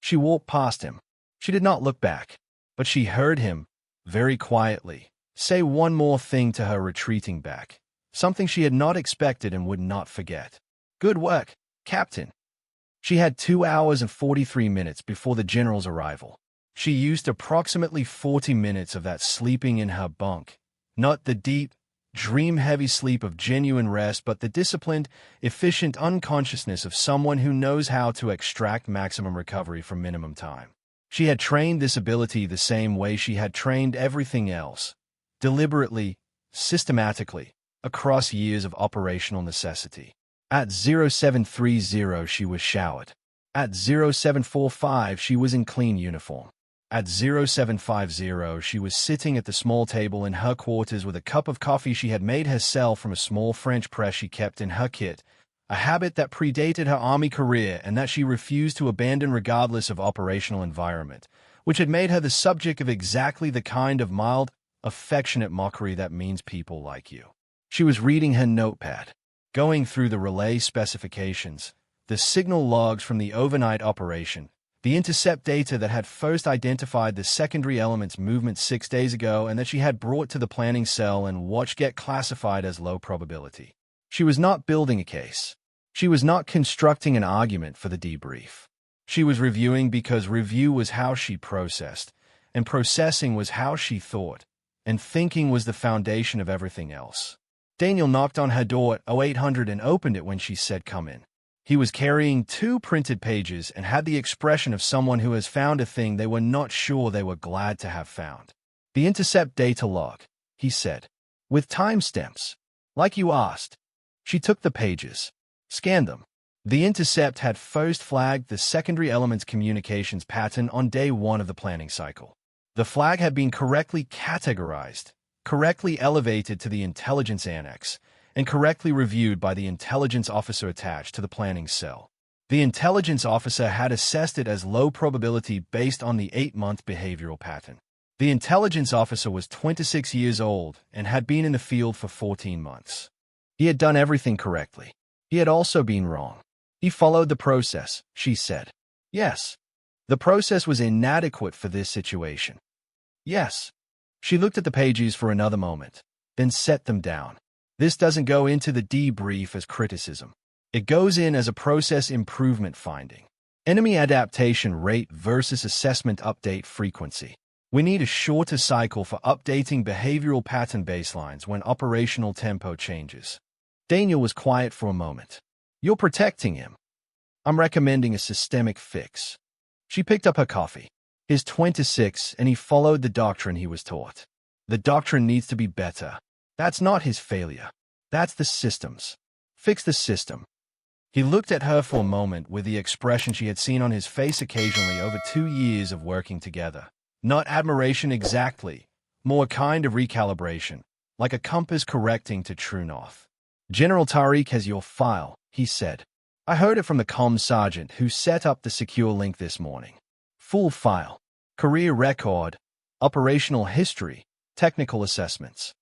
She walked past him. She did not look back, but she heard him, very quietly, say one more thing to her retreating back, something she had not expected and would not forget. Good work, Captain. She had 2 hours and 43 minutes before the general's arrival. She used approximately 40 minutes of that sleeping in her bunk, not the deep, dream-heavy sleep of genuine rest, but the disciplined, efficient unconsciousness of someone who knows how to extract maximum recovery from minimum time. She had trained this ability the same way she had trained everything else, deliberately, systematically, across years of operational necessity. At 0730 she was showered. At 0745 she was in clean uniform. At 0750 she was sitting at the small table in her quarters with a cup of coffee she had made herself from a small French press she kept in her kit, a habit that predated her army career and that she refused to abandon regardless of operational environment, which had made her the subject of exactly the kind of mild, affectionate mockery that means people like you. She was reading her notepad, going through the relay specifications, the signal logs from the overnight operation, the intercept data that had first identified the secondary element's movement 6 days ago and that she had brought to the planning cell and watched get classified as low probability. She was not building a case. She was not constructing an argument for the debrief. She was reviewing because review was how she processed, and processing was how she thought, and thinking was the foundation of everything else. Daniel knocked on her door at 0800 and opened it when she said, "Come in." He was carrying 2 printed pages and had the expression of someone who has found a thing they were not sure they were glad to have found. "The intercept data log," he said, "with timestamps. Like you asked." She took the pages, scanned them. The intercept had first flagged the secondary element's communications pattern on day 1 of the planning cycle. The flag had been correctly categorized, correctly elevated to the intelligence annex, and correctly reviewed by the intelligence officer attached to the planning cell. The intelligence officer had assessed it as low probability based on the 8-month behavioral pattern. The intelligence officer was 26 years old and had been in the field for 14 months. He had done everything correctly. He had also been wrong. He followed the process, she said. Yes. The process was inadequate for this situation. Yes. She looked at the pages for another moment, then set them down. This doesn't go into the debrief as criticism. It goes in as a process improvement finding. Enemy adaptation rate versus assessment update frequency. We need a shorter cycle for updating behavioral pattern baselines when operational tempo changes. Daniel was quiet for a moment. "You're protecting him." "I'm recommending a systemic fix." She picked up her coffee. He's 26 and he followed the doctrine he was taught. The doctrine needs to be better. That's not his failure. That's the system's. Fix the system. He looked at her for a moment with the expression she had seen on his face occasionally over 2 years of working together. Not admiration exactly, more a kind of recalibration, like a compass correcting to true north. "General Tariq has your file," he said. "I heard it from the comm sergeant who set up the secure link this morning. Full file, career record, operational history, technical assessments."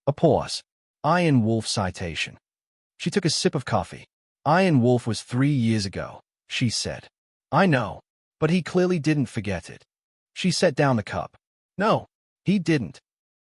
A pause. Iron Wolf citation. She took a sip of coffee. "Iron Wolf was 3 years ago," she said. "I know, but he clearly didn't forget it." She set down the cup. "No, he didn't.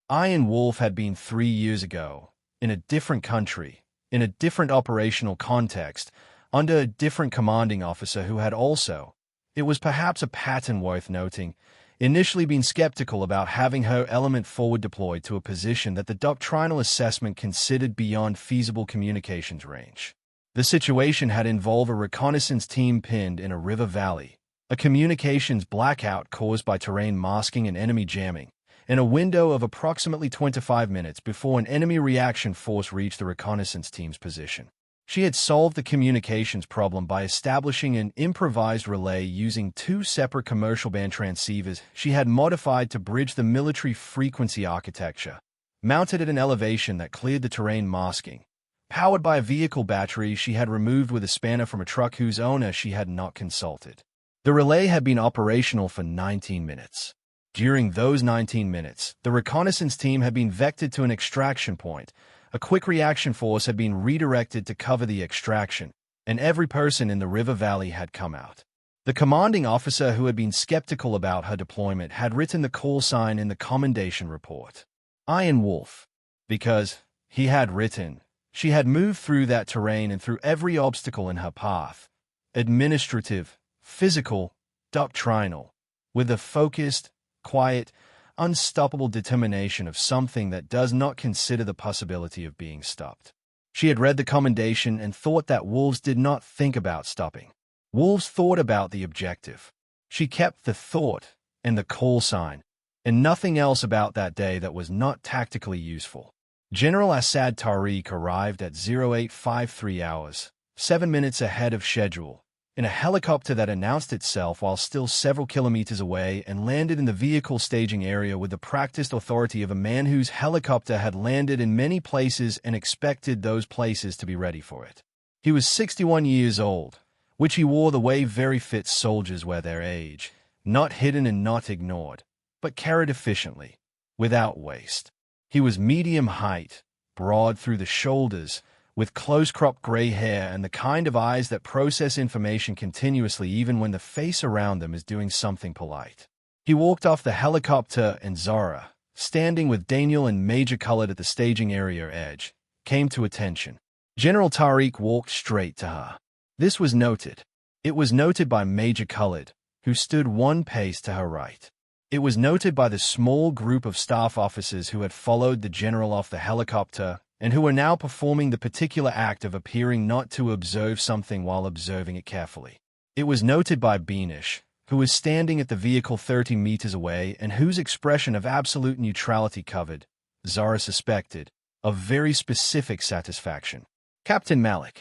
Iron Wolf had been 3 years ago, in a different country, in a different operational context, under a different commanding officer who had also, it was perhaps a pattern worth noting, initially been skeptical about having her element forward deployed to a position that the doctrinal assessment considered beyond feasible communications range. The situation had involved a reconnaissance team pinned in a river valley, a communications blackout caused by terrain masking and enemy jamming, and a window of approximately 25 minutes before an enemy reaction force reached the reconnaissance team's position. She had solved the communications problem by establishing an improvised relay using 2 separate commercial band transceivers she had modified to bridge the military frequency architecture, mounted at an elevation that cleared the terrain masking, powered by a vehicle battery she had removed with a spanner from a truck whose owner she had not consulted. The relay had been operational for 19 minutes. During those 19 minutes, the reconnaissance team had been vectored to an extraction point. A quick reaction force had been redirected to cover the extraction, and every person in the river valley had come out. The commanding officer who had been skeptical about her deployment had written the call sign in the commendation report. Iron Wolf. Because, he had written, she had moved through that terrain and through every obstacle in her path. Administrative, physical, doctrinal, with a focused, quiet, unstoppable determination of something that does not consider the possibility of being stopped. She had read the commendation and thought that wolves did not think about stopping. Wolves thought about the objective. She kept the thought and the call sign, and nothing else about that day that was not tactically useful. General Assad Tariq arrived at 0853 hours, 7 minutes ahead of schedule, in a helicopter that announced itself while still several kilometers away and landed in the vehicle staging area with the practiced authority of a man whose helicopter had landed in many places and expected those places to be ready for it. He was 61 years old, which he wore the way very fit soldiers wear their age, not hidden and not ignored, but carried efficiently, without waste. He was medium height, broad through the shoulders, with close-cropped gray hair and the kind of eyes that process information continuously even when the face around them is doing something polite. He walked off the helicopter and Zara, standing with Daniel and Major Colored at the staging area edge, came to attention. General Tariq walked straight to her. This was noted. It was noted by Major Colored, who stood one pace to her right. It was noted by the small group of staff officers who had followed the general off the helicopter and who were now performing the particular act of appearing not to observe something while observing it carefully. It was noted by Beanish, who was standing at the vehicle 30 meters away and whose expression of absolute neutrality covered, Zara suspected, of very specific satisfaction. Captain Malik.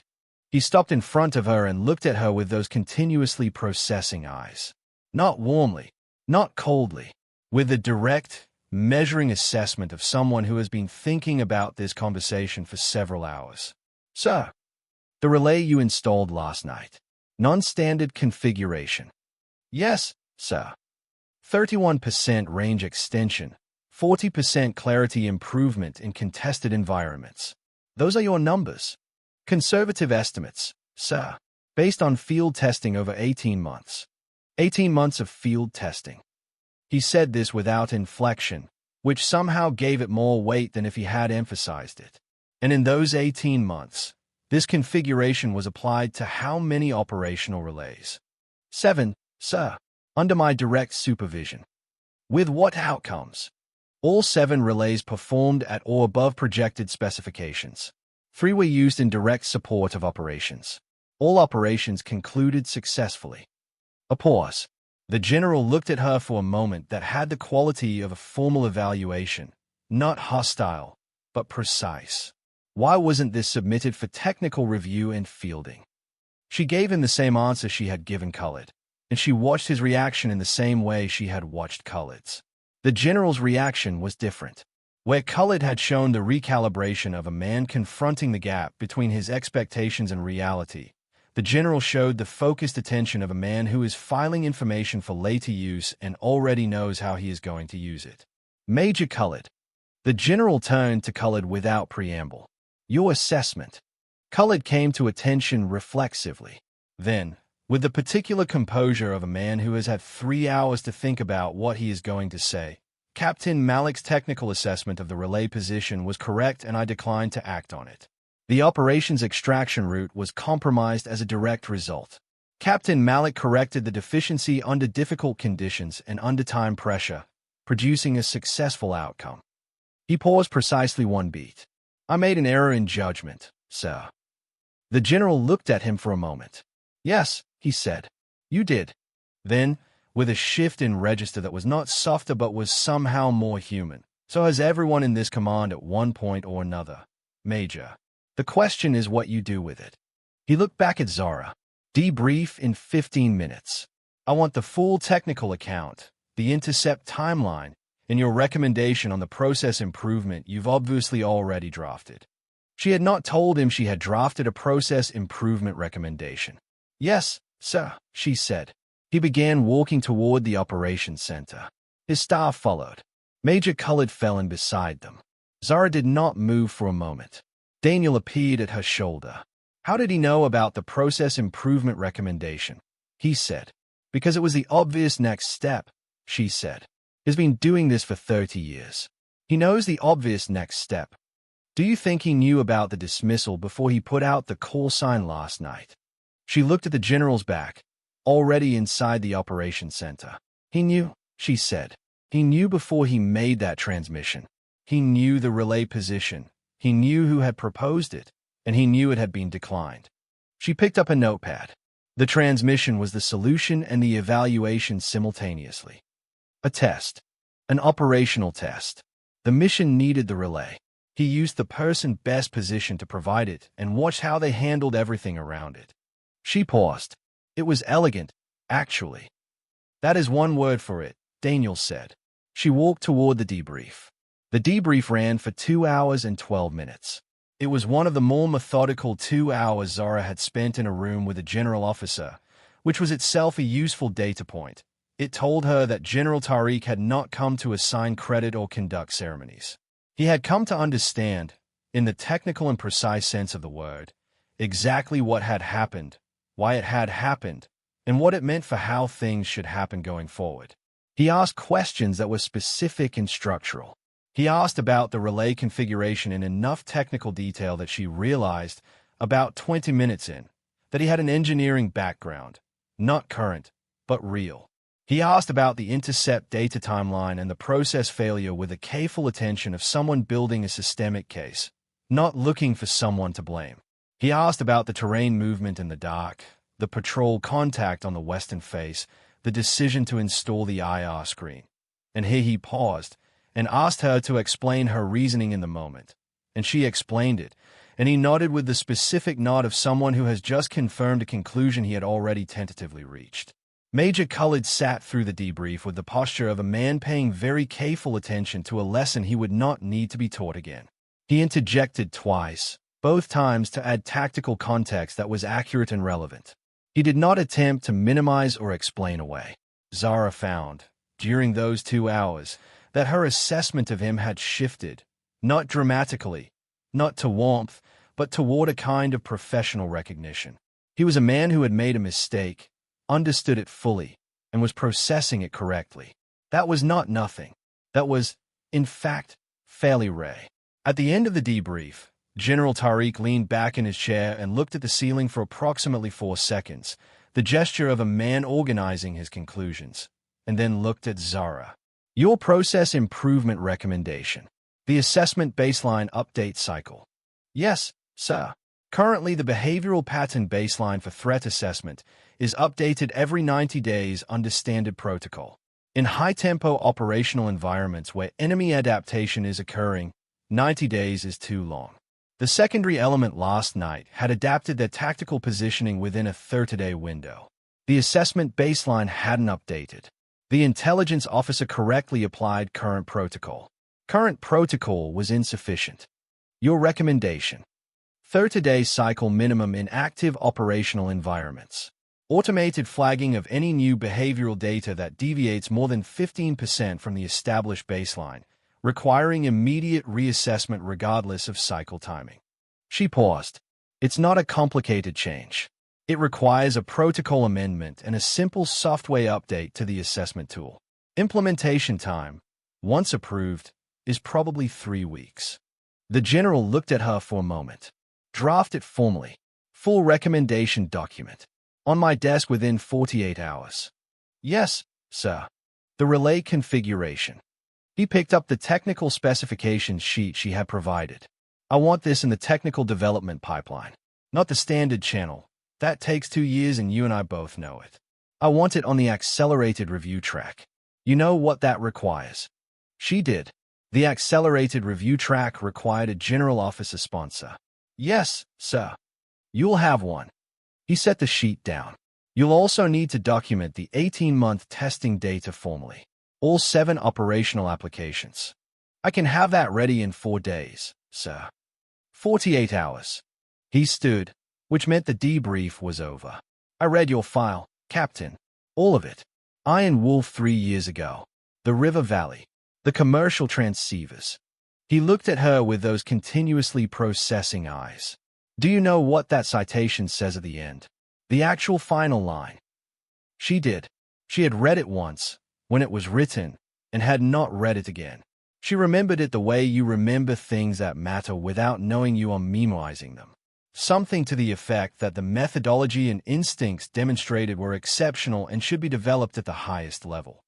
He stopped in front of her and looked at her with those continuously processing eyes. Not warmly, not coldly, with the direct, measuring assessment of someone who has been thinking about this conversation for several hours. Sir, the relay you installed last night. Non-standard configuration. Yes, sir. 31% range extension, 40% clarity improvement in contested environments. Those are your numbers. Conservative estimates, sir, based on field testing over 18 months. 18 months of field testing. He said this without inflection, which somehow gave it more weight than if he had emphasized it. And in those 18 months, this configuration was applied to how many operational relays? 7, sir, under my direct supervision. With what outcomes? All 7 relays performed at or above projected specifications. 3 were used in direct support of operations. All operations concluded successfully. A pause. The general looked at her for a moment that had the quality of a formal evaluation, not hostile, but precise. Why wasn't this submitted for technical review and fielding? She gave him the same answer she had given Khalid, and she watched his reaction in the same way she had watched Khalid's. The general's reaction was different. Where Khalid had shown the recalibration of a man confronting the gap between his expectations and reality, the general showed the focused attention of a man who is filing information for later use and already knows how he is going to use it. Major Khalid. The general turned to Khalid without preamble. Your assessment. Khalid came to attention reflexively. Then, with the particular composure of a man who has had 3 hours to think about what he is going to say, Captain Malik's technical assessment of the relay position was correct and I declined to act on it. The operations extraction route was compromised as a direct result. Captain Malik corrected the deficiency under difficult conditions and under time pressure, producing a successful outcome. He paused precisely 1 beat. I made an error in judgment, sir. The general looked at him for a moment. Yes, he said. You did. Then, with a shift in register that was not softer but was somehow more human, so has everyone in this command at one point or another. Major. The question is what you do with it. He looked back at Zara. Debrief in 15 minutes. I want the full technical account, the intercept timeline, and your recommendation on the process improvement you've obviously already drafted. She had not told him she had drafted a process improvement recommendation. Yes, sir, she said. He began walking toward the operations center. His staff followed. Major Khalid fell in beside them. Zara did not move for a moment. Daniel appeared at her shoulder. How did he know about the process improvement recommendation? He said. Because it was the obvious next step, she said. He's been doing this for 30 years. He knows the obvious next step. Do you think he knew about the dismissal before he put out the call sign last night? She looked at the general's back, already inside the operations center. He knew, she said. He knew before he made that transmission. He knew the relay position. He knew who had proposed it, and he knew it had been declined. She picked up a notepad. The transmission was the solution and the evaluation simultaneously. A test. An operational test. The mission needed the relay. He used the person best positioned to provide it and watched how they handled everything around it. She paused. It was elegant, actually. That is one word for it, Daniel said. She walked toward the debrief. The debrief ran for 2 hours and 12 minutes. It was one of the more methodical 2 hours Zara had spent in a room with a general officer, which was itself a useful data point. It told her that General Tariq had not come to assign credit or conduct ceremonies. He had come to understand, in the technical and precise sense of the word, exactly what had happened, why it had happened, and what it meant for how things should happen going forward. He asked questions that were specific and structural. He asked about the relay configuration in enough technical detail that she realized, about 20 minutes in, that he had an engineering background, not current, but real. He asked about the intercept data timeline and the process failure with the careful attention of someone building a systemic case, not looking for someone to blame. He asked about the terrain movement in the dark, the patrol contact on the western face, the decision to install the IR screen. And here he paused and asked her to explain her reasoning in the moment. And she explained it, and he nodded with the specific nod of someone who has just confirmed a conclusion he had already tentatively reached. Major Khalid sat through the debrief with the posture of a man paying very careful attention to a lesson he would not need to be taught again. He interjected twice, both times to add tactical context that was accurate and relevant. He did not attempt to minimize or explain away. Zara found, during those 2 hours, that her assessment of him had shifted, not dramatically, not to warmth, but toward a kind of professional recognition. He was a man who had made a mistake, understood it fully, and was processing it correctly. That was not nothing. That was, in fact, fairly rare. At the end of the debrief, General Tariq leaned back in his chair and looked at the ceiling for approximately 4 seconds, the gesture of a man organizing his conclusions, and then looked at Zara. Your process improvement recommendation. The assessment baseline update cycle. Yes, sir. Currently, the behavioral pattern baseline for threat assessment is updated every 90 days under standard protocol. In high-tempo operational environments where enemy adaptation is occurring, 90 days is too long. The secondary element last night had adapted their tactical positioning within a 30-day window. The assessment baseline hadn't updated. The intelligence officer correctly applied current protocol. Current protocol was insufficient. Your recommendation. 30-day cycle minimum in active operational environments. Automated flagging of any new behavioral data that deviates more than 15% from the established baseline, requiring immediate reassessment regardless of cycle timing. She paused. It's not a complicated change. It requires a protocol amendment and a simple software update to the assessment tool. Implementation time, once approved, is probably 3 weeks. The general looked at her for a moment. Draft it formally. Full recommendation document. On my desk within 48 hours. Yes, sir. The relay configuration. He picked up the technical specifications sheet she had provided. I want this in the technical development pipeline, not the standard channel. That takes 2 years and you and I both know it. I want it on the accelerated review track. You know what that requires? She did. The accelerated review track required a general officer sponsor. Yes, sir. You'll have one. He set the sheet down. You'll also need to document the 18-month testing data formally. All 7 operational applications. I can have that ready in 4 days, sir. 48 hours. He stood, which meant the debrief was over. I read your file, Captain. All of it. Iron Wolf 3 years ago. The River Valley. The commercial transceivers. He looked at her with those continuously processing eyes. Do you know what that citation says at the end? The actual final line. She did. She had read it once, when it was written, and had not read it again. She remembered it the way you remember things that matter without knowing you are memorizing them. Something to the effect that the methodology and instincts demonstrated were exceptional and should be developed at the highest level.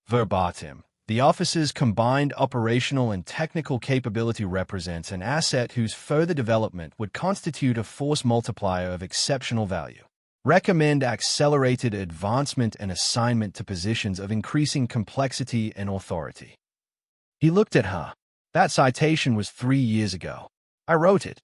Verbatim, the officer's combined operational and technical capability represents an asset whose further development would constitute a force multiplier of exceptional value. Recommend accelerated advancement and assignment to positions of increasing complexity and authority. He looked at her. That citation was 3 years ago. I wrote it.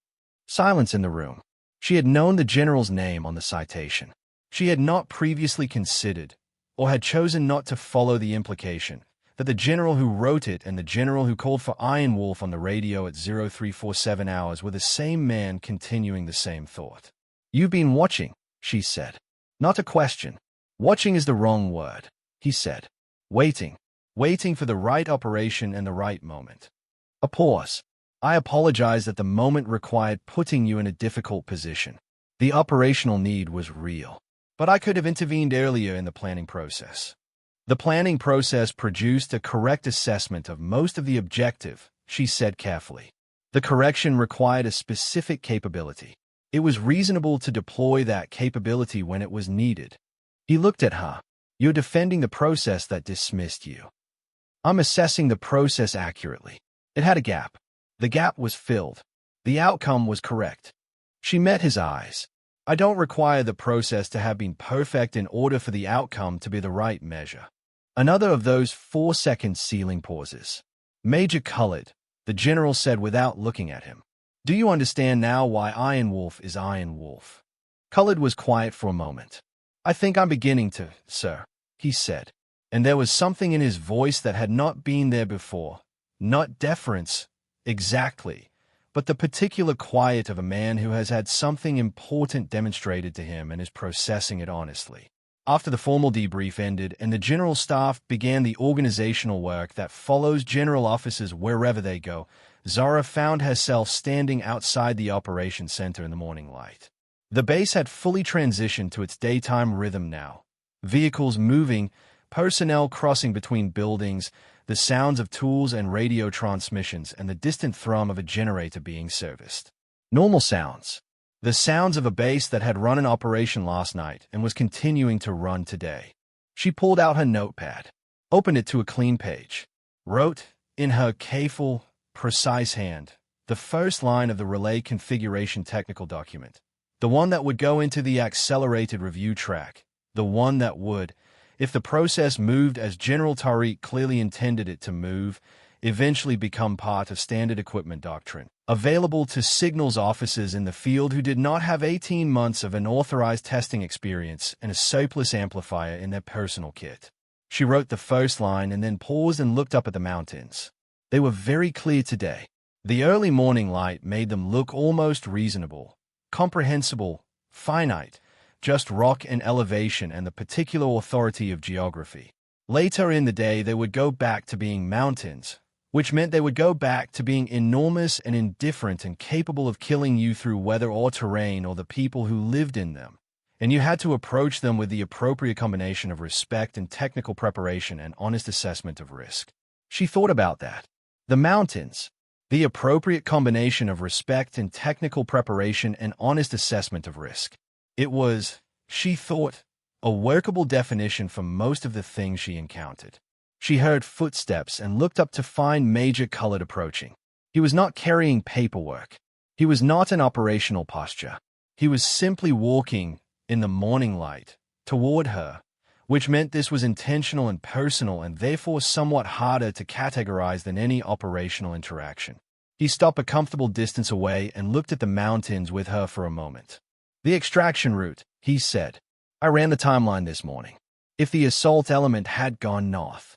Silence in the room. She had known the general's name on the citation. She had not previously considered, or had chosen not to follow the implication, that the general who wrote it and the general who called for Iron Wolf on the radio at 0347 hours were the same man continuing the same thought. You've been watching, she said. Not a question. Watching is the wrong word. he said. Waiting for the right operation and the right moment. A pause. I apologize that the moment required putting you in a difficult position. The operational need was real, but I could have intervened earlier in the planning process. The planning process produced a correct assessment of most of the objective, she said carefully. The correction required a specific capability. It was reasonable to deploy that capability when it was needed. He looked at her. You're defending the process that dismissed you. I'm assessing the process accurately. It had a gap. The gap was filled. The outcome was correct. She met his eyes. I don't require the process to have been perfect in order for the outcome to be the right measure. Another of those 4-second ceiling pauses. Major colored, the general said without looking at him. Do you understand now why Iron Wolf is Iron Wolf? Colored was quiet for a moment. I think I'm beginning to, sir, he said. And there was something in his voice that had not been there before. Not deference, exactly, but the particular quiet of a man who has had something important demonstrated to him and is processing it honestly. After the formal debrief ended and the general staff began the organizational work that follows general officers wherever they go, Zara found herself standing outside the operations center in the morning light. The base had fully transitioned to its daytime rhythm now. Vehicles moving, personnel crossing between buildings, the sounds of tools and radio transmissions, and the distant thrum of a generator being serviced. Normal sounds. The sounds of a base that had run an operation last night and was continuing to run today. She pulled out her notepad, opened it to a clean page, wrote, in her careful, precise hand, the first line of the relay configuration technical document, the one that would go into the accelerated review track, the one that would, if the process moved as General Tariq clearly intended it to move, eventually become part of standard equipment doctrine, available to signals officers in the field who did not have 18 months of unauthorized testing experience and a surplus amplifier in their personal kit. She wrote the first line and then paused and looked up at the mountains. They were very clear today. The early morning light made them look almost reasonable, comprehensible, finite, just rock and elevation and the particular authority of geography. Later in the day, they would go back to being mountains, which meant they would go back to being enormous and indifferent and capable of killing you through weather or terrain or the people who lived in them. And you had to approach them with the appropriate combination of respect and technical preparation and honest assessment of risk. She thought about that. The mountains. The appropriate combination of respect and technical preparation and honest assessment of risk. It was, she thought, a workable definition for most of the things she encountered. She heard footsteps and looked up to find Major Colored approaching. He was not carrying paperwork. He was not in operational posture. He was simply walking, in the morning light, toward her, which meant this was intentional and personal and therefore somewhat harder to categorize than any operational interaction. He stopped a comfortable distance away and looked at the mountains with her for a moment. The extraction route, he said. I ran the timeline this morning. If the assault element had gone north.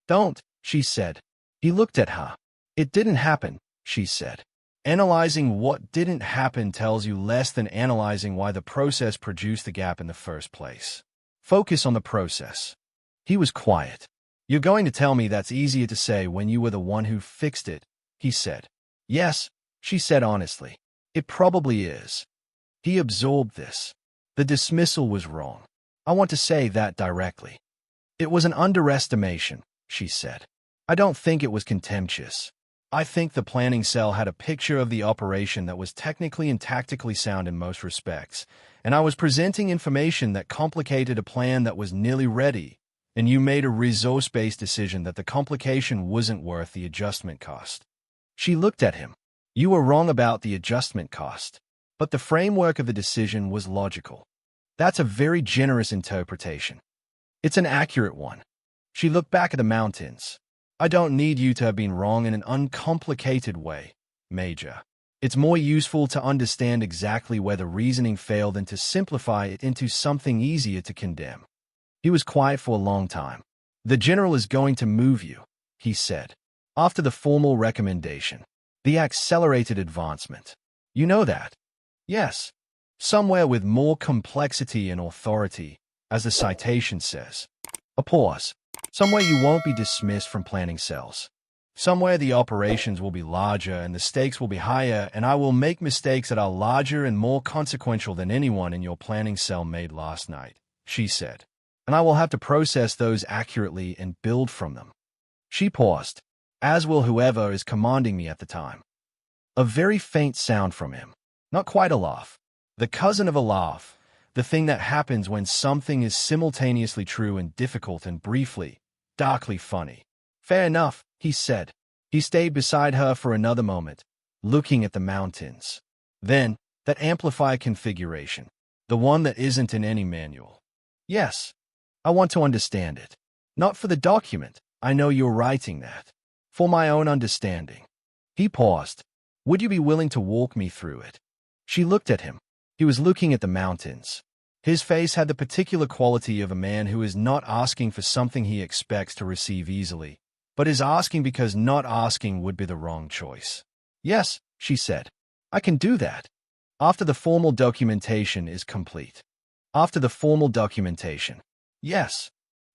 Don't, she said. He looked at her. It didn't happen, she said. Analyzing what didn't happen tells you less than analyzing why the process produced the gap in the first place. Focus on the process. He was quiet. You're going to tell me that's easier to say when you were the one who fixed it, he said. Yes, she said honestly. It probably is. He absorbed this. The dismissal was wrong. I want to say that directly. It was an underestimation, she said. I don't think it was contemptuous. I think the planning cell had a picture of the operation that was technically and tactically sound in most respects, and I was presenting information that complicated a plan that was nearly ready, and you made a resource-based decision that the complication wasn't worth the adjustment cost. She looked at him. You were wrong about the adjustment cost, but the framework of the decision was logical. That's a very generous interpretation. It's an accurate one. She looked back at the mountains. I don't need you to have been wrong in an uncomplicated way, Major. It's more useful to understand exactly where the reasoning failed than to simplify it into something easier to condemn. He was quiet for a long time. The general is going to move you, he said. After the formal recommendation. The accelerated advancement. You know that? Yes. Somewhere with more complexity and authority, as the citation says. A pause. Somewhere you won't be dismissed from planning cells. Somewhere the operations will be larger and the stakes will be higher, and I will make mistakes that are larger and more consequential than anyone in your planning cell made last night, she said. And I will have to process those accurately and build from them. She paused, as will whoever is commanding me at the time. A very faint sound from him. Not quite a laugh. The cousin of a laugh. The thing that happens when something is simultaneously true and difficult and briefly, darkly funny. Fair enough, he said. He stayed beside her for another moment, looking at the mountains. Then, that amplifier configuration. The one that isn't in any manual. Yes. I want to understand it. Not for the document. I know you're writing that. For my own understanding. He paused. Would you be willing to walk me through it? She looked at him. He was looking at the mountains. His face had the particular quality of a man who is not asking for something he expects to receive easily, but is asking because not asking would be the wrong choice. Yes, she said. I can do that. After the formal documentation is complete. After the formal documentation. Yes.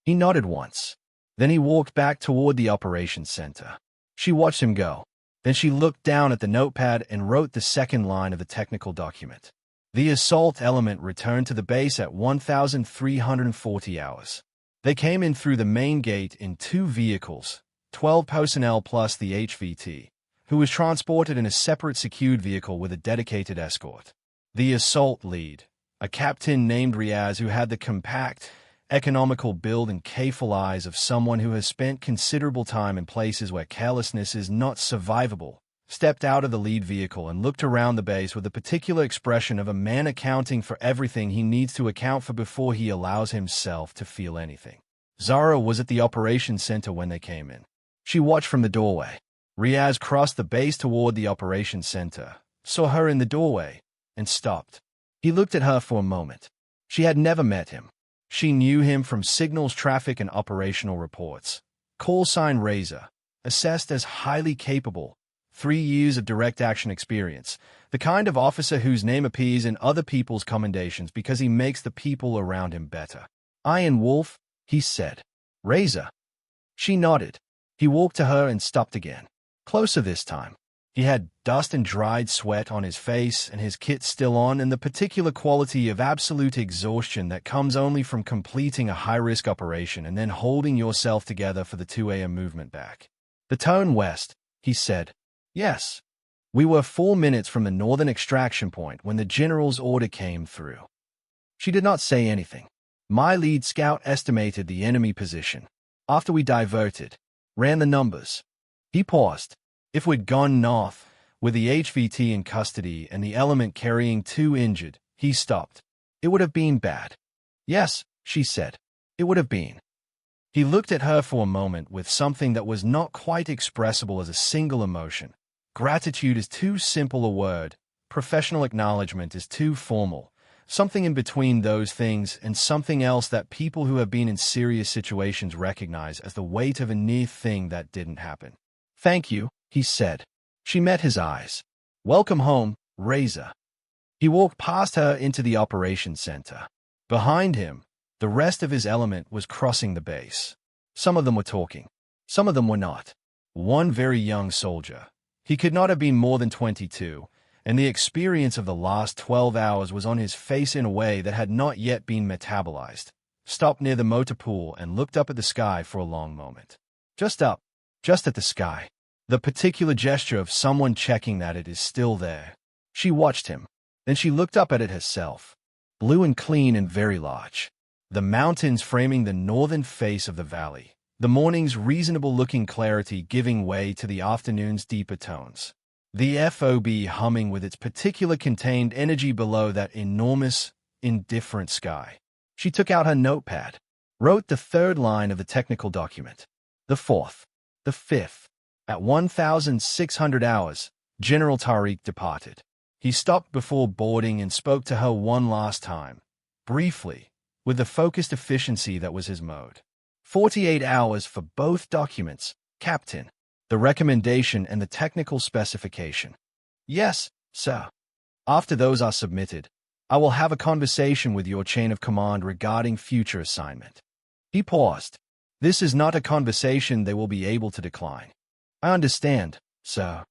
He nodded once. Then he walked back toward the operations center. She watched him go. Then she looked down at the notepad and wrote the second line of the technical document. The assault element returned to the base at 1,340 hours. They came in through the main gate in 2 vehicles, 12 personnel plus the HVT, who was transported in a separate secured vehicle with a dedicated escort. The assault lead, a captain named Riaz who had the compact, economical build and careful eyes of someone who has spent considerable time in places where carelessness is not survivable, stepped out of the lead vehicle and looked around the base with the particular expression of a man accounting for everything he needs to account for before he allows himself to feel anything. Zara was at the operations center when they came in. She watched from the doorway. Riaz crossed the base toward the operations center, saw her in the doorway, and stopped. He looked at her for a moment. She had never met him. She knew him from signals, traffic, and operational reports. Call sign Razor, assessed as highly capable, 3 years of direct action experience, the kind of officer whose name appears in other people's commendations because he makes the people around him better. Iron Wolf, he said. Razor. She nodded. He walked to her and stopped again. Closer this time. He had dust and dried sweat on his face and his kit still on, and the particular quality of absolute exhaustion that comes only from completing a high-risk operation and then holding yourself together for the 2 a.m. movement back. The tone west, he said. Yes. We were 4 minutes from the northern extraction point when the general's order came through. She did not say anything. My lead scout estimated the enemy position. After we diverted, ran the numbers. He paused. If we'd gone north, with the HVT in custody and the element carrying 2 injured, he stopped. It would have been bad. Yes, she said. It would have been. He looked at her for a moment with something that was not quite expressible as a single emotion. Gratitude is too simple a word. Professional acknowledgement is too formal. Something in between those things and something else that people who have been in serious situations recognize as the weight of a near thing that didn't happen. Thank you, he said. She met his eyes. Welcome home, Razor. He walked past her into the operations center. Behind him, the rest of his element was crossing the base. Some of them were talking. Some of them were not. One very young soldier. He could not have been more than 22, and the experience of the last 12 hours was on his face in a way that had not yet been metabolized. Stopped near the motor pool and looked up at the sky for a long moment. Just up, just at the sky. The particular gesture of someone checking that it is still there. She watched him. Then she looked up at it herself. Blue and clean and very large. The mountains framing the northern face of the valley. The morning's reasonable-looking clarity giving way to the afternoon's deeper tones. The FOB humming with its particular contained energy below that enormous, indifferent sky. She took out her notepad. Wrote the 3rd line of the technical document. The 4th. The 5th. At 1,600 hours, General Tariq departed. He stopped before boarding and spoke to her one last time, briefly, with the focused efficiency that was his mode. 48 hours for both documents, Captain. The recommendation and the technical specification. Yes, sir. After those are submitted, I will have a conversation with your chain of command regarding future assignment. He paused. This is not a conversation they will be able to decline. I understand, sir.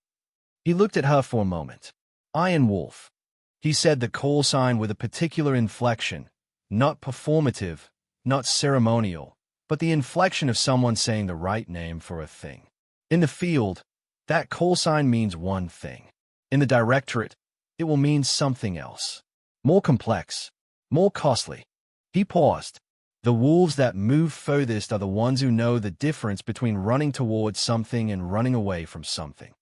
He looked at her for a moment. Iron Wolf. He said the call sign with a particular inflection, not performative, not ceremonial, but the inflection of someone saying the right name for a thing. In the field, that call sign means one thing. In the directorate, it will mean something else. More complex, more costly. He paused. The wolves that move furthest are the ones who know the difference between running towards something and running away from something.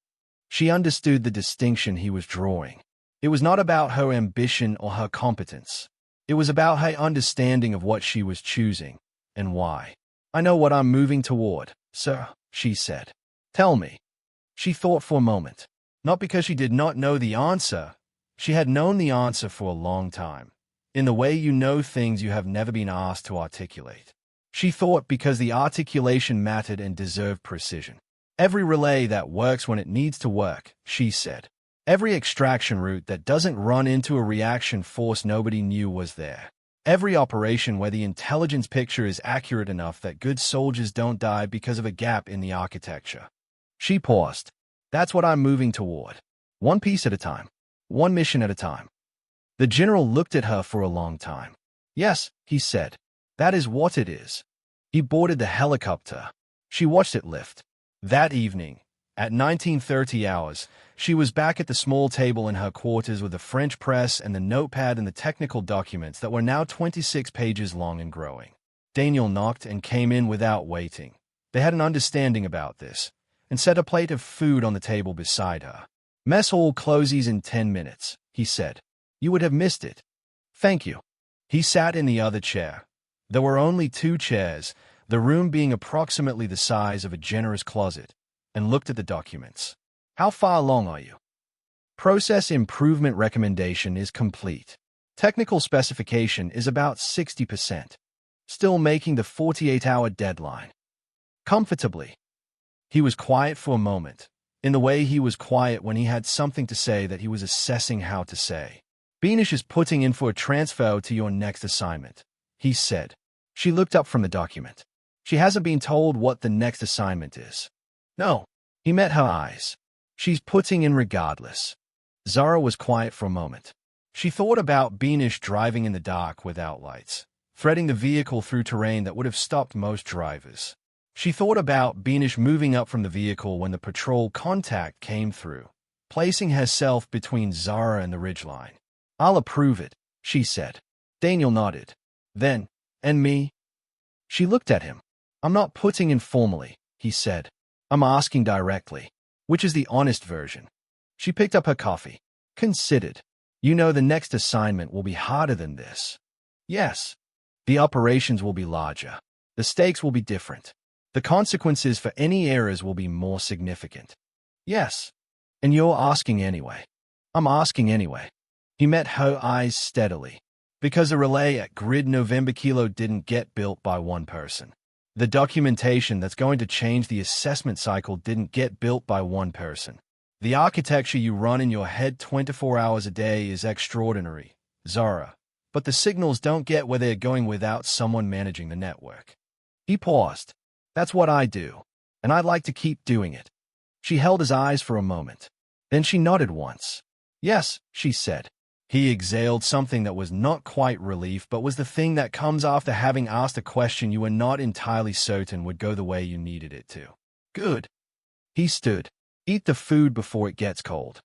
She understood the distinction he was drawing. It was not about her ambition or her competence. It was about her understanding of what she was choosing and why. I know what I'm moving toward, sir, she said. Tell me. She thought for a moment. Not because she did not know the answer. She had known the answer for a long time. In the way you know things you have never been asked to articulate. She thought because the articulation mattered and deserved precision. Every relay that works when it needs to work, she said. Every extraction route that doesn't run into a reaction force nobody knew was there. Every operation where the intelligence picture is accurate enough that good soldiers don't die because of a gap in the architecture. She paused. That's what I'm moving toward. One piece at a time. One mission at a time. The general looked at her for a long time. Yes, he said. That is what it is. He boarded the helicopter. She watched it lift. That evening, at 19:30 hours, she was back at the small table in her quarters with the French press and the notepad and the technical documents that were now 26 pages long and growing. Daniel knocked and came in without waiting. They had an understanding about this, and set a plate of food on the table beside her. Mess hall closes in 10 minutes, he said. You would have missed it. Thank you. He sat in the other chair. There were only 2 chairs, the room being approximately the size of a generous closet, and looked at the documents. How far along are you? Process improvement recommendation is complete. Technical specification is about 60%. Still making the 48-hour deadline. Comfortably. He was quiet for a moment, in the way he was quiet when he had something to say that he was assessing how to say. Beanish is putting in for a transfer to your next assignment, he said. She looked up from the document. She hasn't been told what the next assignment is. No. He met her eyes. She's putting in regardless. Zara was quiet for a moment. She thought about Beanish driving in the dark without lights, threading the vehicle through terrain that would have stopped most drivers. She thought about Beanish moving up from the vehicle when the patrol contact came through, placing herself between Zara and the ridgeline. I'll approve it, she said. Daniel nodded. Then, and me? She looked at him. I'm not putting in formally, he said. I'm asking directly. Which is the honest version? She picked up her coffee. Considered. You know the next assignment will be harder than this. Yes. The operations will be larger. The stakes will be different. The consequences for any errors will be more significant. Yes. And you're asking anyway. I'm asking anyway. He met her eyes steadily. Because a relay at Grid November Kilo didn't get built by one person. The documentation that's going to change the assessment cycle didn't get built by one person. The architecture you run in your head 24 hours a day is extraordinary, Zara. But the signals don't get where they're going without someone managing the network. He paused. That's what I do, and I'd like to keep doing it. She held his eyes for a moment. Then she nodded once. Yes, she said. He exhaled something that was not quite relief, but was the thing that comes after having asked a question you were not entirely certain would go the way you needed it to. Good. He stood. Eat the food before it gets cold.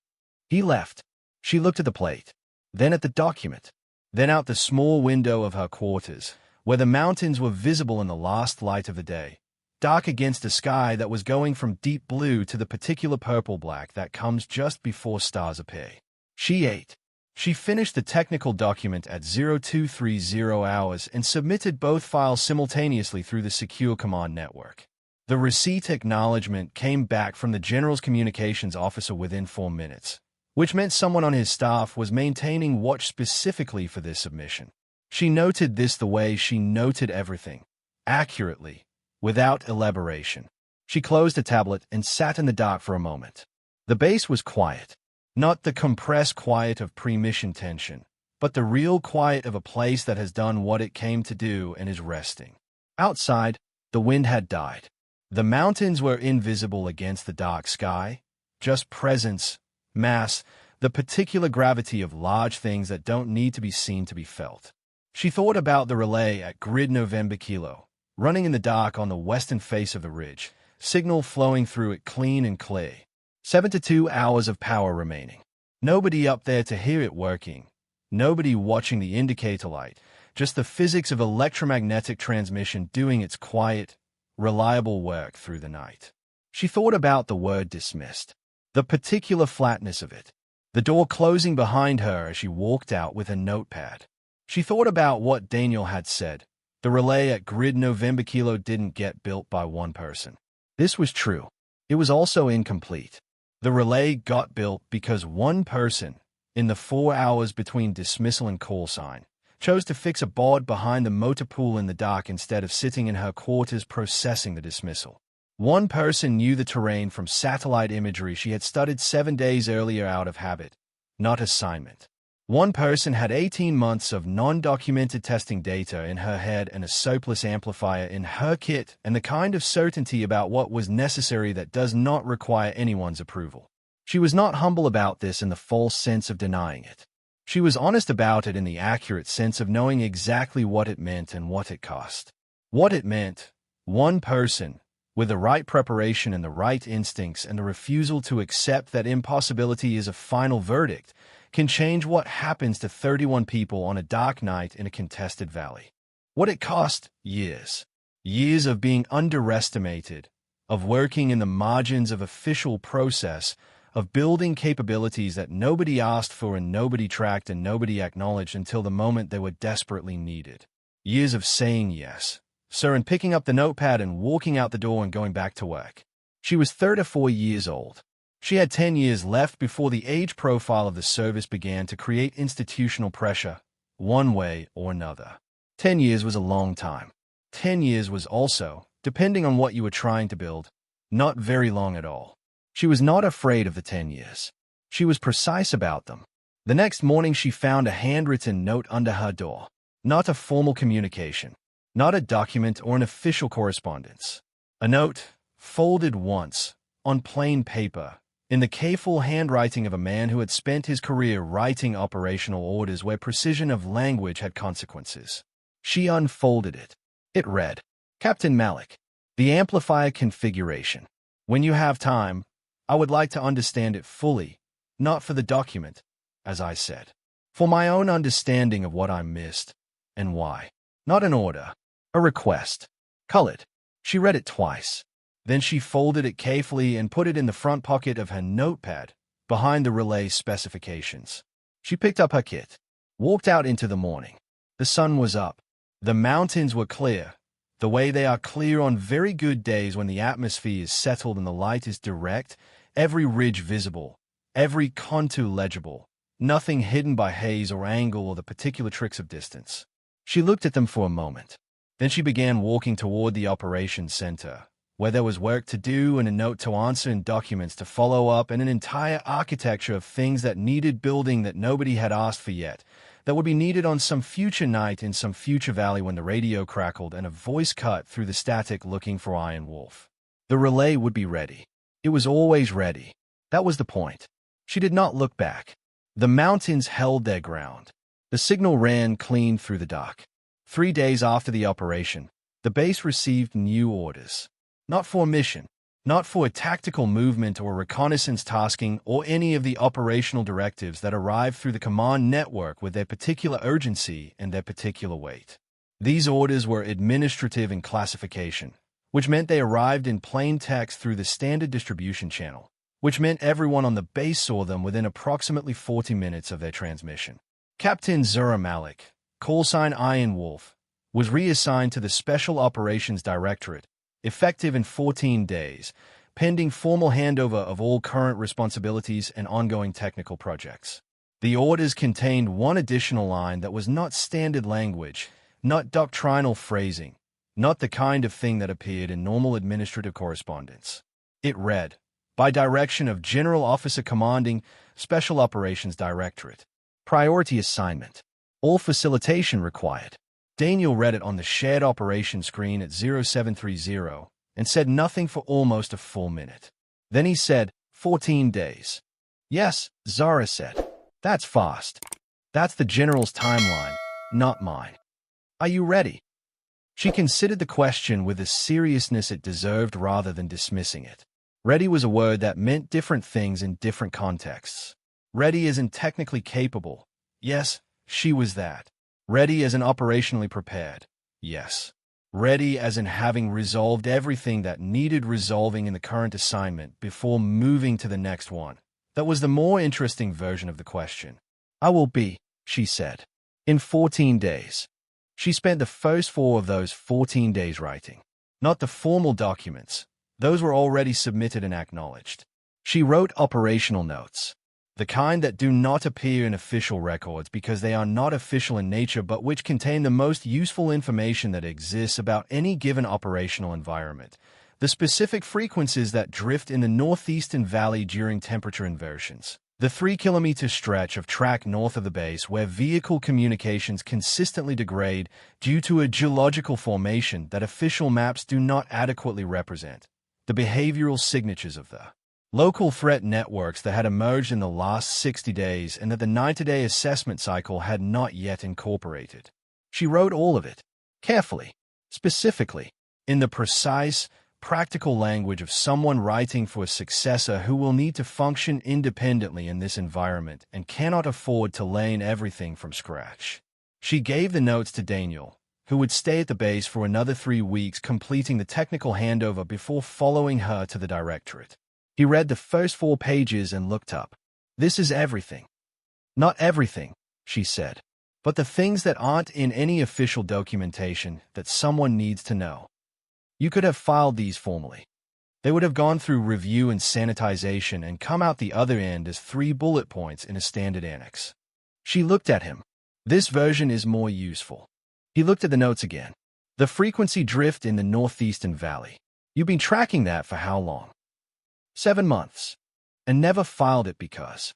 He left. She looked at the plate, then at the document, then out the small window of her quarters, where the mountains were visible in the last light of the day, dark against a sky that was going from deep blue to the particular purple-black that comes just before stars appear. She ate. She finished the technical document at 0230 hours and submitted both files simultaneously through the secure command network. The receipt acknowledgement came back from the General's communications officer within 4 minutes, which meant someone on his staff was maintaining watch specifically for this submission. She noted this the way she noted everything, accurately, without elaboration. She closed the tablet and sat in the dark for a moment. The base was quiet. Not the compressed quiet of pre-mission tension, but the real quiet of a place that has done what it came to do and is resting. Outside, the wind had died. The mountains were invisible against the dark sky, just presence, mass, the particular gravity of large things that don't need to be seen to be felt. She thought about the relay at grid November Kilo, running in the dark on the western face of the ridge, signal flowing through it clean and clear. 72 hours of power remaining. Nobody up there to hear it working. Nobody watching the indicator light. Just the physics of electromagnetic transmission doing its quiet, reliable work through the night. She thought about the word dismissed. The particular flatness of it. The door closing behind her as she walked out with a notepad. She thought about what Daniel had said. The relay at grid November Kilo didn't get built by one person. This was true. It was also incomplete. The relay got built because one person, in the 4 hours between dismissal and call sign, chose to fix a board behind the motor pool in the dark instead of sitting in her quarters processing the dismissal. One person knew the terrain from satellite imagery she had studied 7 days earlier out of habit, not assignment. One person had 18 months of non-documented testing data in her head and a soapless amplifier in her kit and the kind of certainty about what was necessary that does not require anyone's approval. She was not humble about this in the false sense of denying it. She was honest about it in the accurate sense of knowing exactly what it meant and what it cost. What it meant, one person, with the right preparation and the right instincts and the refusal to accept that impossibility is a final verdict, can change what happens to 31 people on a dark night in a contested valley. What it cost? Years. Years of being underestimated, of working in the margins of official process, of building capabilities that nobody asked for and nobody tracked and nobody acknowledged until the moment they were desperately needed. Years of saying yes, sir, and picking up the notepad and walking out the door and going back to work. She was 34 years old. She had 10 years left before the age profile of the service began to create institutional pressure, one way or another. 10 years was a long time. 10 years was also, depending on what you were trying to build, not very long at all. She was not afraid of the 10 years. She was precise about them. The next morning she found a handwritten note under her door. Not a formal communication. Not a document or an official correspondence. A note, folded once, on plain paper, in the careful handwriting of a man who had spent his career writing operational orders where precision of language had consequences. She unfolded it. It read, Captain Malik, the amplifier configuration. When you have time, I would like to understand it fully, not for the document, as I said. For my own understanding of what I missed, and why. Not an order, a request. Colored. She read it twice. Then she folded it carefully and put it in the front pocket of her notepad, behind the relay specifications. She picked up her kit, walked out into the morning. The sun was up. The mountains were clear, the way they are clear on very good days when the atmosphere is settled and the light is direct, every ridge visible, every contour legible, nothing hidden by haze or angle or the particular tricks of distance. She looked at them for a moment. Then she began walking toward the operations center, where there was work to do and a note to answer and documents to follow up and an entire architecture of things that needed building that nobody had asked for yet, that would be needed on some future night in some future valley when the radio crackled and a voice cut through the static looking for Iron Wolf. The relay would be ready. It was always ready. That was the point. She did not look back. The mountains held their ground. The signal ran clean through the dark. 3 days after the operation, the base received new orders. Not for a mission, not for a tactical movement or reconnaissance tasking or any of the operational directives that arrived through the command network with their particular urgency and their particular weight. These orders were administrative in classification, which meant they arrived in plain text through the standard distribution channel, which meant everyone on the base saw them within approximately 40 minutes of their transmission. Captain Zura Malik, callsign Iron Wolf, was reassigned to the Special Operations Directorate, effective in 14 days, pending formal handover of all current responsibilities and ongoing technical projects. The orders contained one additional line that was not standard language, not doctrinal phrasing, not the kind of thing that appeared in normal administrative correspondence. It read, by direction of General Officer Commanding, Special Operations Directorate. Priority assignment. All facilitation required. Daniel read it on the shared operation screen at 0730 and said nothing for almost a full minute. Then he said, 14 days. Yes, Zara said. That's fast. That's the general's timeline, not mine. Are you ready? She considered the question with the seriousness it deserved rather than dismissing it. Ready was a word that meant different things in different contexts. Ready isn't technically capable. Yes, she was that. Ready as in operationally prepared. Yes. Ready as in having resolved everything that needed resolving in the current assignment before moving to the next one. That was the more interesting version of the question. I will be, she said, in 14 days. She spent the first 4 of those 14 days writing. Not the formal documents. Those were already submitted and acknowledged. She wrote operational notes. The kind that do not appear in official records because they are not official in nature but which contain the most useful information that exists about any given operational environment. The specific frequencies that drift in the northeastern valley during temperature inversions. The 3-kilometer stretch of track north of the base where vehicle communications consistently degrade due to a geological formation that official maps do not adequately represent. The behavioral signatures of the local threat networks that had emerged in the last 60 days and that the 90-day assessment cycle had not yet incorporated. She wrote all of it, carefully, specifically, in the precise, practical language of someone writing for a successor who will need to function independently in this environment and cannot afford to learn everything from scratch. She gave the notes to Daniel, who would stay at the base for another 3 weeks completing the technical handover before following her to the directorate. He read the first 4 pages and looked up. This is everything. Not everything, she said, but the things that aren't in any official documentation that someone needs to know. You could have filed these formally. They would have gone through review and sanitization and come out the other end as 3 bullet points in a standard annex. She looked at him. This version is more useful. He looked at the notes again. The frequency drift in the northeastern valley. You've been tracking that for how long? 7 months. And never filed it because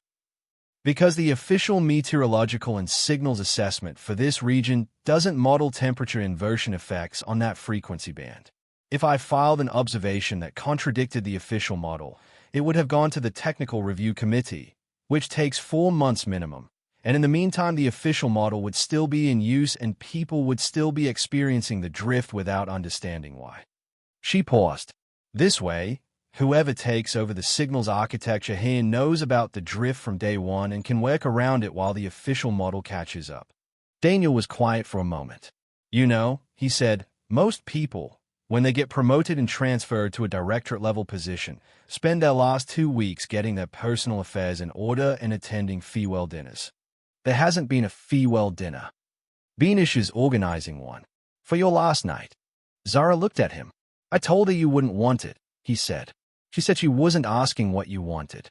the official meteorological and signals assessment for this region doesn't model temperature inversion effects on that frequency band. If I filed an observation that contradicted the official model, it would have gone to the technical review committee, which takes 4 months minimum, and in the meantime the official model would still be in use and people would still be experiencing the drift without understanding why. She paused. This way, whoever takes over the signals architecture here knows about the drift from day one and can work around it while the official model catches up. Daniel was quiet for a moment. You know, he said, most people, when they get promoted and transferred to a directorate-level position, spend their last 2 weeks getting their personal affairs in order and attending farewell dinners. There hasn't been a farewell dinner. Beanish is organizing one. For your last night. Zara looked at him. I told her you wouldn't want it, he said. She said she wasn't asking what you wanted.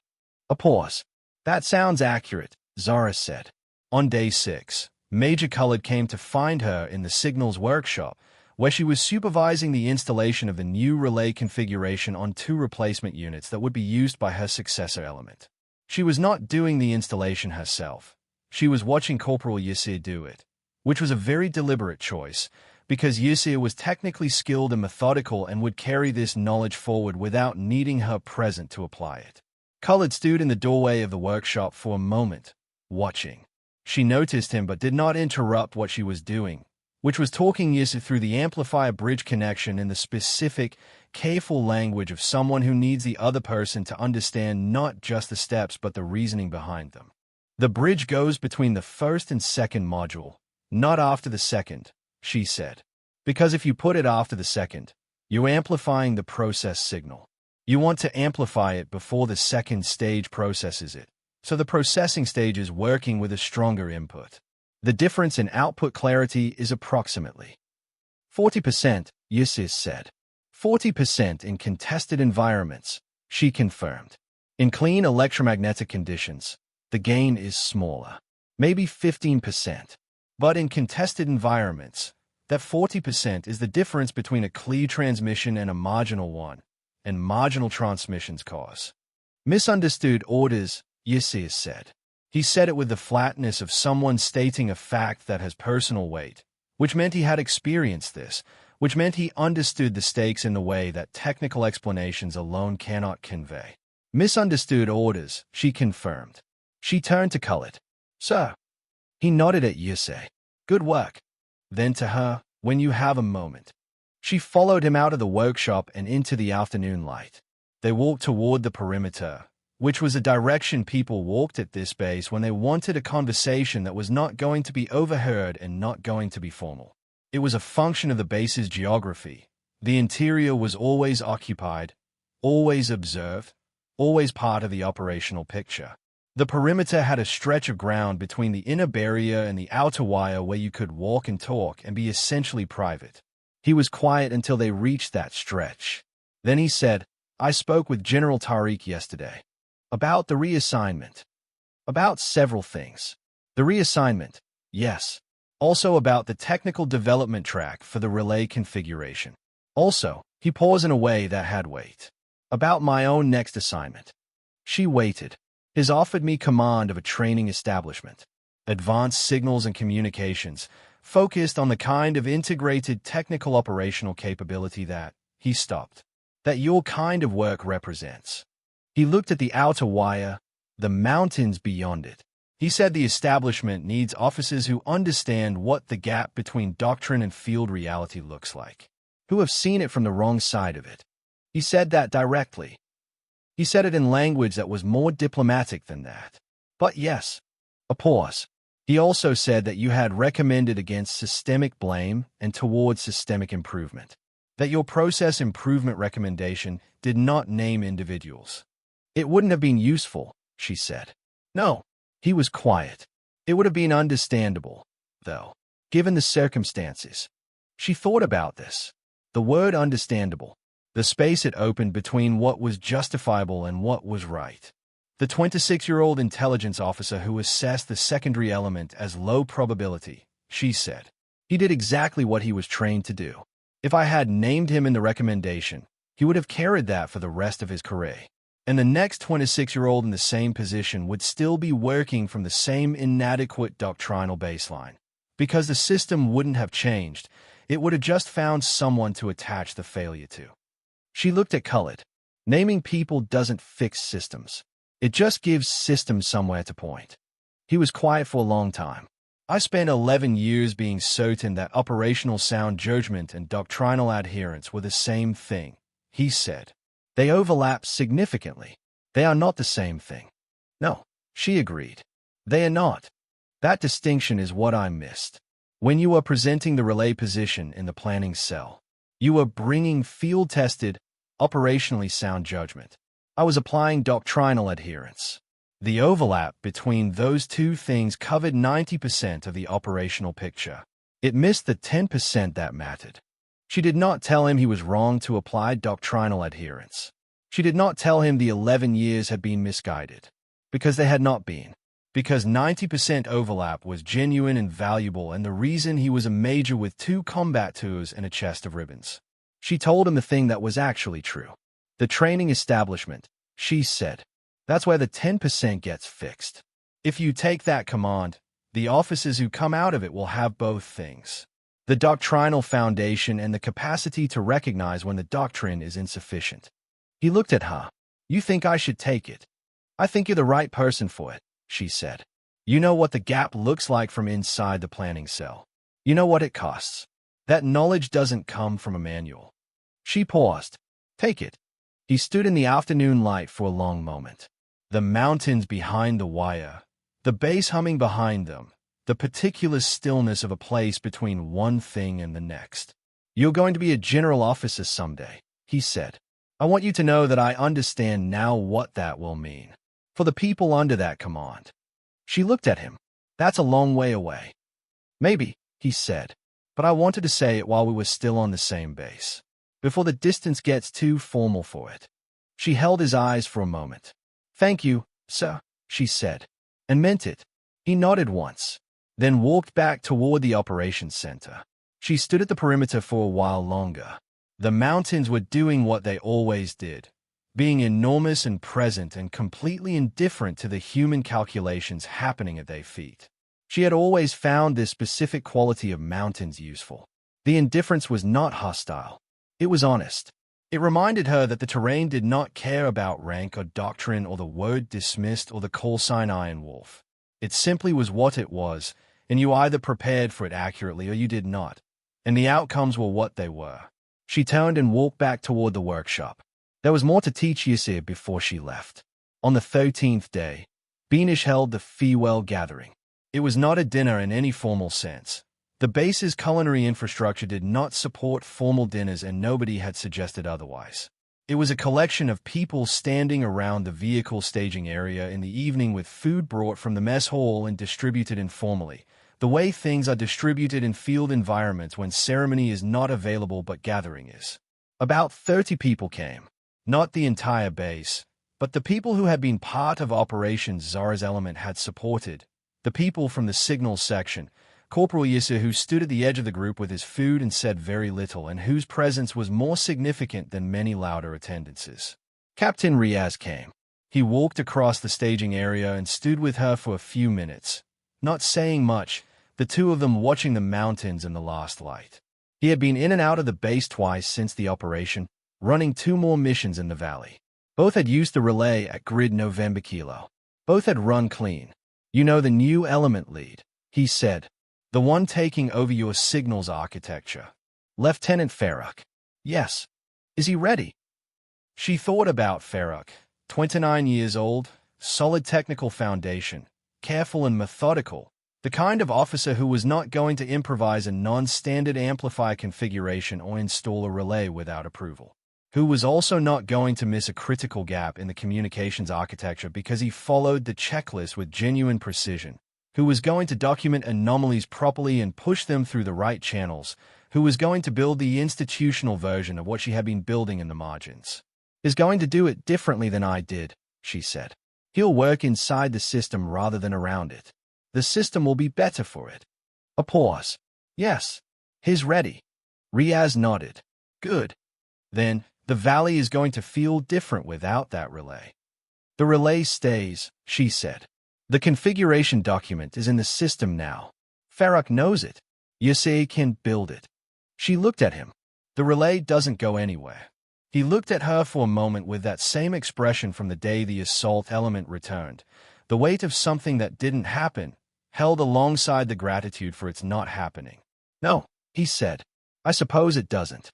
A pause. That sounds accurate, Zara said. On day 6, Major Colored came to find her in the signals workshop, where she was supervising the installation of the new relay configuration on 2 replacement units that would be used by her successor element. She was not doing the installation herself. She was watching Corporal Yasir do it, which was a very deliberate choice, because Yasir was technically skilled and methodical and would carry this knowledge forward without needing her present to apply it. Colored stood in the doorway of the workshop for a moment, watching. She noticed him but did not interrupt what she was doing, which was talking Yasir through the amplifier bridge connection in the specific, careful language of someone who needs the other person to understand not just the steps but the reasoning behind them. The bridge goes between the first and second module, not after the second, she said. Because if you put it after the second, you're amplifying the process signal. You want to amplify it before the second stage processes it, so the processing stage is working with a stronger input. The difference in output clarity is approximately 40%, Yasir said. 40% in contested environments, she confirmed. In clean electromagnetic conditions, the gain is smaller, maybe 15%. But in contested environments, that 40% is the difference between a clear transmission and a marginal one, and marginal transmissions cause misunderstood orders, Yasir said. He said it with the flatness of someone stating a fact that has personal weight, which meant he had experienced this, which meant he understood the stakes in the way that technical explanations alone cannot convey. Misunderstood orders, she confirmed. She turned to Khalid. Sir. He nodded at Yusei. Good work. Then to her, when you have a moment. She followed him out of the workshop and into the afternoon light. They walked toward the perimeter, which was a direction people walked at this base when they wanted a conversation that was not going to be overheard and not going to be formal. It was a function of the base's geography. The interior was always occupied, always observed, always part of the operational picture. The perimeter had a stretch of ground between the inner barrier and the outer wire where you could walk and talk and be essentially private. He was quiet until they reached that stretch. Then he said, I spoke with General Tariq yesterday. About the reassignment. About several things. The reassignment, yes. Also about the technical development track for the relay configuration. Also, he paused in a way that had weight. About my own next assignment. She waited. He's offered me command of a training establishment. Advanced signals and communications, focused on the kind of integrated technical operational capability that, he stopped, that your kind of work represents. He looked at the outer wire, the mountains beyond it. He said the establishment needs officers who understand what the gap between doctrine and field reality looks like, who have seen it from the wrong side of it. He said that directly. He said it in language that was more diplomatic than that. But yes. A pause. He also said that you had recommended against systemic blame and towards systemic improvement. That your process improvement recommendation did not name individuals. It wouldn't have been useful, she said. No. He was quiet. It would have been understandable, though, given the circumstances. She thought about this. The word understandable. The space it opened between what was justifiable and what was right. The 26-year-old intelligence officer who assessed the secondary element as low probability, she said. He did exactly what he was trained to do. If I had named him in the recommendation, he would have carried that for the rest of his career. And the next 26-year-old in the same position would still be working from the same inadequate doctrinal baseline. Because the system wouldn't have changed, it would have just found someone to attach the failure to. She looked at Khalid. Naming people doesn't fix systems. It just gives systems somewhere to point. He was quiet for a long time. I spent 11 years being certain that operational sound judgment and doctrinal adherence were the same thing, he said. They overlap significantly. They are not the same thing. No, she agreed. They are not. That distinction is what I missed. When you are presenting the relay position in the planning cell, you are bringing field-tested, operationally sound judgment. I was applying doctrinal adherence. The overlap between those two things covered 90% of the operational picture. It missed the 10% that mattered. She did not tell him he was wrong to apply doctrinal adherence. She did not tell him the 11 years had been misguided. Because they had not been. Because 90% overlap was genuine and valuable and the reason he was a major with 2 combat tours and a chest of ribbons. She told him the thing that was actually true. The training establishment, she said. That's where the 10% gets fixed. If you take that command, the officers who come out of it will have both things. The doctrinal foundation and the capacity to recognize when the doctrine is insufficient. He looked at her. You think I should take it? I think you're the right person for it, she said. You know what the gap looks like from inside the planning cell. You know what it costs. That knowledge doesn't come from a manual. She paused. Take it. He stood in the afternoon light for a long moment. The mountains behind the wire, the bass humming behind them, the particular stillness of a place between one thing and the next. You're going to be a general officer someday, he said. I want you to know that I understand now what that will mean. For the people under that command. She looked at him. That's a long way away. Maybe, he said, but I wanted to say it while we were still on the same base. Before the distance gets too formal for it. She held his eyes for a moment. Thank you, sir, she said, and meant it. He nodded once, then walked back toward the operations center. She stood at the perimeter for a while longer. The mountains were doing what they always did, being enormous and present and completely indifferent to the human calculations happening at their feet. She had always found this specific quality of mountains useful. The indifference was not hostile. It was honest. It reminded her that the terrain did not care about rank or doctrine or the word dismissed or the call sign Iron Wolf. It simply was what it was, and you either prepared for it accurately or you did not. And the outcomes were what they were. She turned and walked back toward the workshop. There was more to teach Yasir before she left. On the 13th day, Beanish held the farewell gathering. It was not a dinner in any formal sense. The base's culinary infrastructure did not support formal dinners and nobody had suggested otherwise. It was a collection of people standing around the vehicle staging area in the evening with food brought from the mess hall and distributed informally, the way things are distributed in field environments when ceremony is not available but gathering is. About 30 people came. Not the entire base, but the people who had been part of operations Zara's element had supported. The people from the signals section, Corporal Yasir, who stood at the edge of the group with his food and said very little, and whose presence was more significant than many louder attendances. Captain Riaz came. He walked across the staging area and stood with her for a few minutes, not saying much, the two of them watching the mountains and the last light. He had been in and out of the base twice since the operation, running 2 more missions in the valley. Both had used the relay at Grid November Kilo. Both had run clean. "You know the new element lead," he said. "The one taking over your signals architecture." "Lieutenant Farrokh." "Yes." "Is he ready?" She thought about Farrokh, 29 years old, solid technical foundation, careful and methodical, the kind of officer who was not going to improvise a non-standard amplifier configuration or install a relay without approval, who was also not going to miss a critical gap in the communications architecture because he followed the checklist with genuine precision, who was going to document anomalies properly and push them through the right channels, who was going to build the institutional version of what she had been building in the margins. "Is going to do it differently than I did," she said. "He'll work inside the system rather than around it. The system will be better for it." A pause. "Yes. He's ready." Riaz nodded. "Good. Then, the valley is going to feel different without that relay." "The relay stays," she said. "The configuration document is in the system now. Farrokh knows it. Yasir can build it." She looked at him. "The relay doesn't go anywhere." He looked at her for a moment with that same expression from the day the assault element returned, the weight of something that didn't happen, held alongside the gratitude for its not happening. "No," he said. "I suppose it doesn't."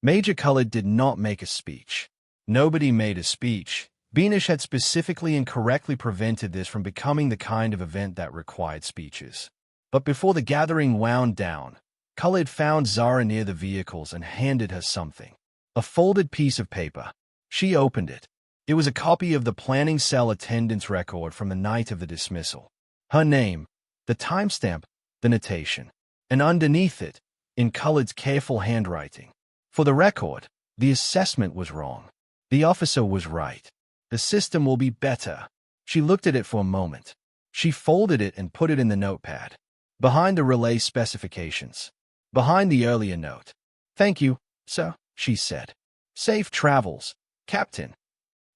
Major Khalid did not make a speech. Nobody made a speech. Beanish had specifically and correctly prevented this from becoming the kind of event that required speeches. But before the gathering wound down, Khalid found Zara near the vehicles and handed her something. A folded piece of paper. She opened it. It was a copy of the planning cell attendance record from the night of the dismissal. Her name, the timestamp, the notation. And underneath it, in Khalid's careful handwriting. "For the record, the assessment was wrong. The officer was right. The system will be better." She looked at it for a moment. She folded it and put it in the notepad. Behind the relay specifications. Behind the earlier note. "Thank you, sir," she said. "Safe travels, Captain."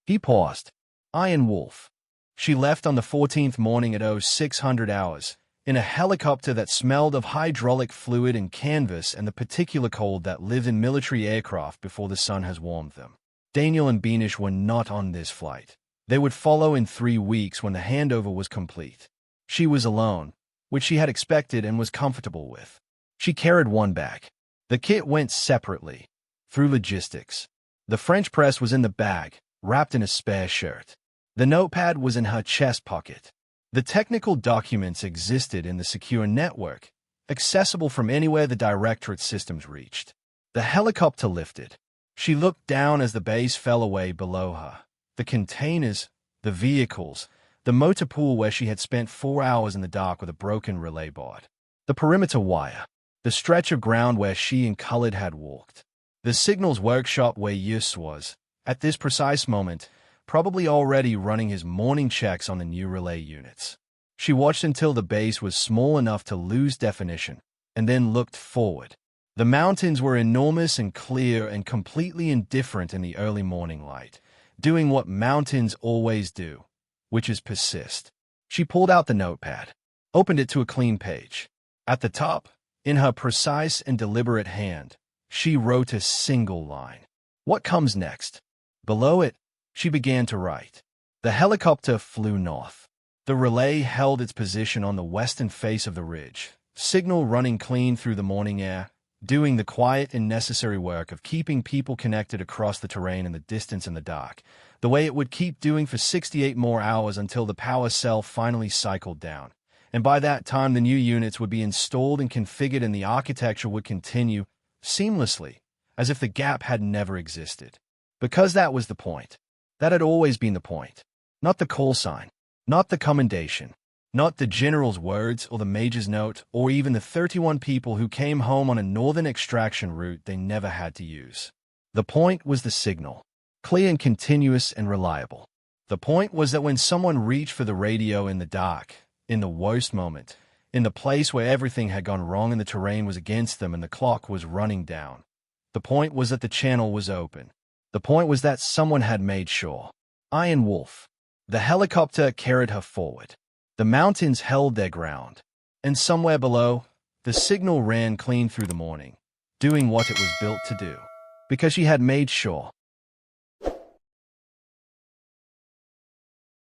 He paused. "Iron Wolf." She left on the 14th morning at 0600 hours, in a helicopter that smelled of hydraulic fluid and canvas and the particular cold that lived in military aircraft before the sun has warmed them. Daniel and Beanish were not on this flight. They would follow in 3 weeks when the handover was complete. She was alone, which she had expected and was comfortable with. She carried one bag. The kit went separately, through logistics. The French press was in the bag, wrapped in a spare shirt. The notepad was in her chest pocket. The technical documents existed in the secure network, accessible from anywhere the Directorate systems reached. The helicopter lifted. She looked down as the base fell away below her. The containers, the vehicles, the motor pool where she had spent 4 hours in the dark with a broken relay board. The perimeter wire. The stretch of ground where she and Khalid had walked. The signals workshop where Yus was, at this precise moment, probably already running his morning checks on the new relay units. She watched until the base was small enough to lose definition, and then looked forward. The mountains were enormous and clear and completely indifferent in the early morning light, doing what mountains always do, which is persist. She pulled out the notepad. opened it to a clean page. At the top, in her precise and deliberate hand, she wrote a single line. What comes next? Below it, she began to write. The helicopter flew north. The relay held its position on the western face of the ridge, signal running clean through the morning air, doing the quiet and necessary work of keeping people connected across the terrain in the distance in the dark, the way it would keep doing for 68 more hours until the power cell finally cycled down. And by that time, the new units would be installed and configured and the architecture would continue seamlessly, as if the gap had never existed. Because that was the point. That had always been the point. Not the call sign, not the commendation, not the general's words or the major's note, or even the 31 people who came home on a northern extraction route they never had to use. The point was the signal, clear and continuous and reliable. The point was that when someone reached for the radio in the dark, in the worst moment, in the place where everything had gone wrong and the terrain was against them and the clock was running down, the point was that the channel was open. The point was that someone had made sure. Iron Wolf. The helicopter carried her forward. The mountains held their ground. And somewhere below, the signal ran clean through the morning, doing what it was built to do. Because she had made sure.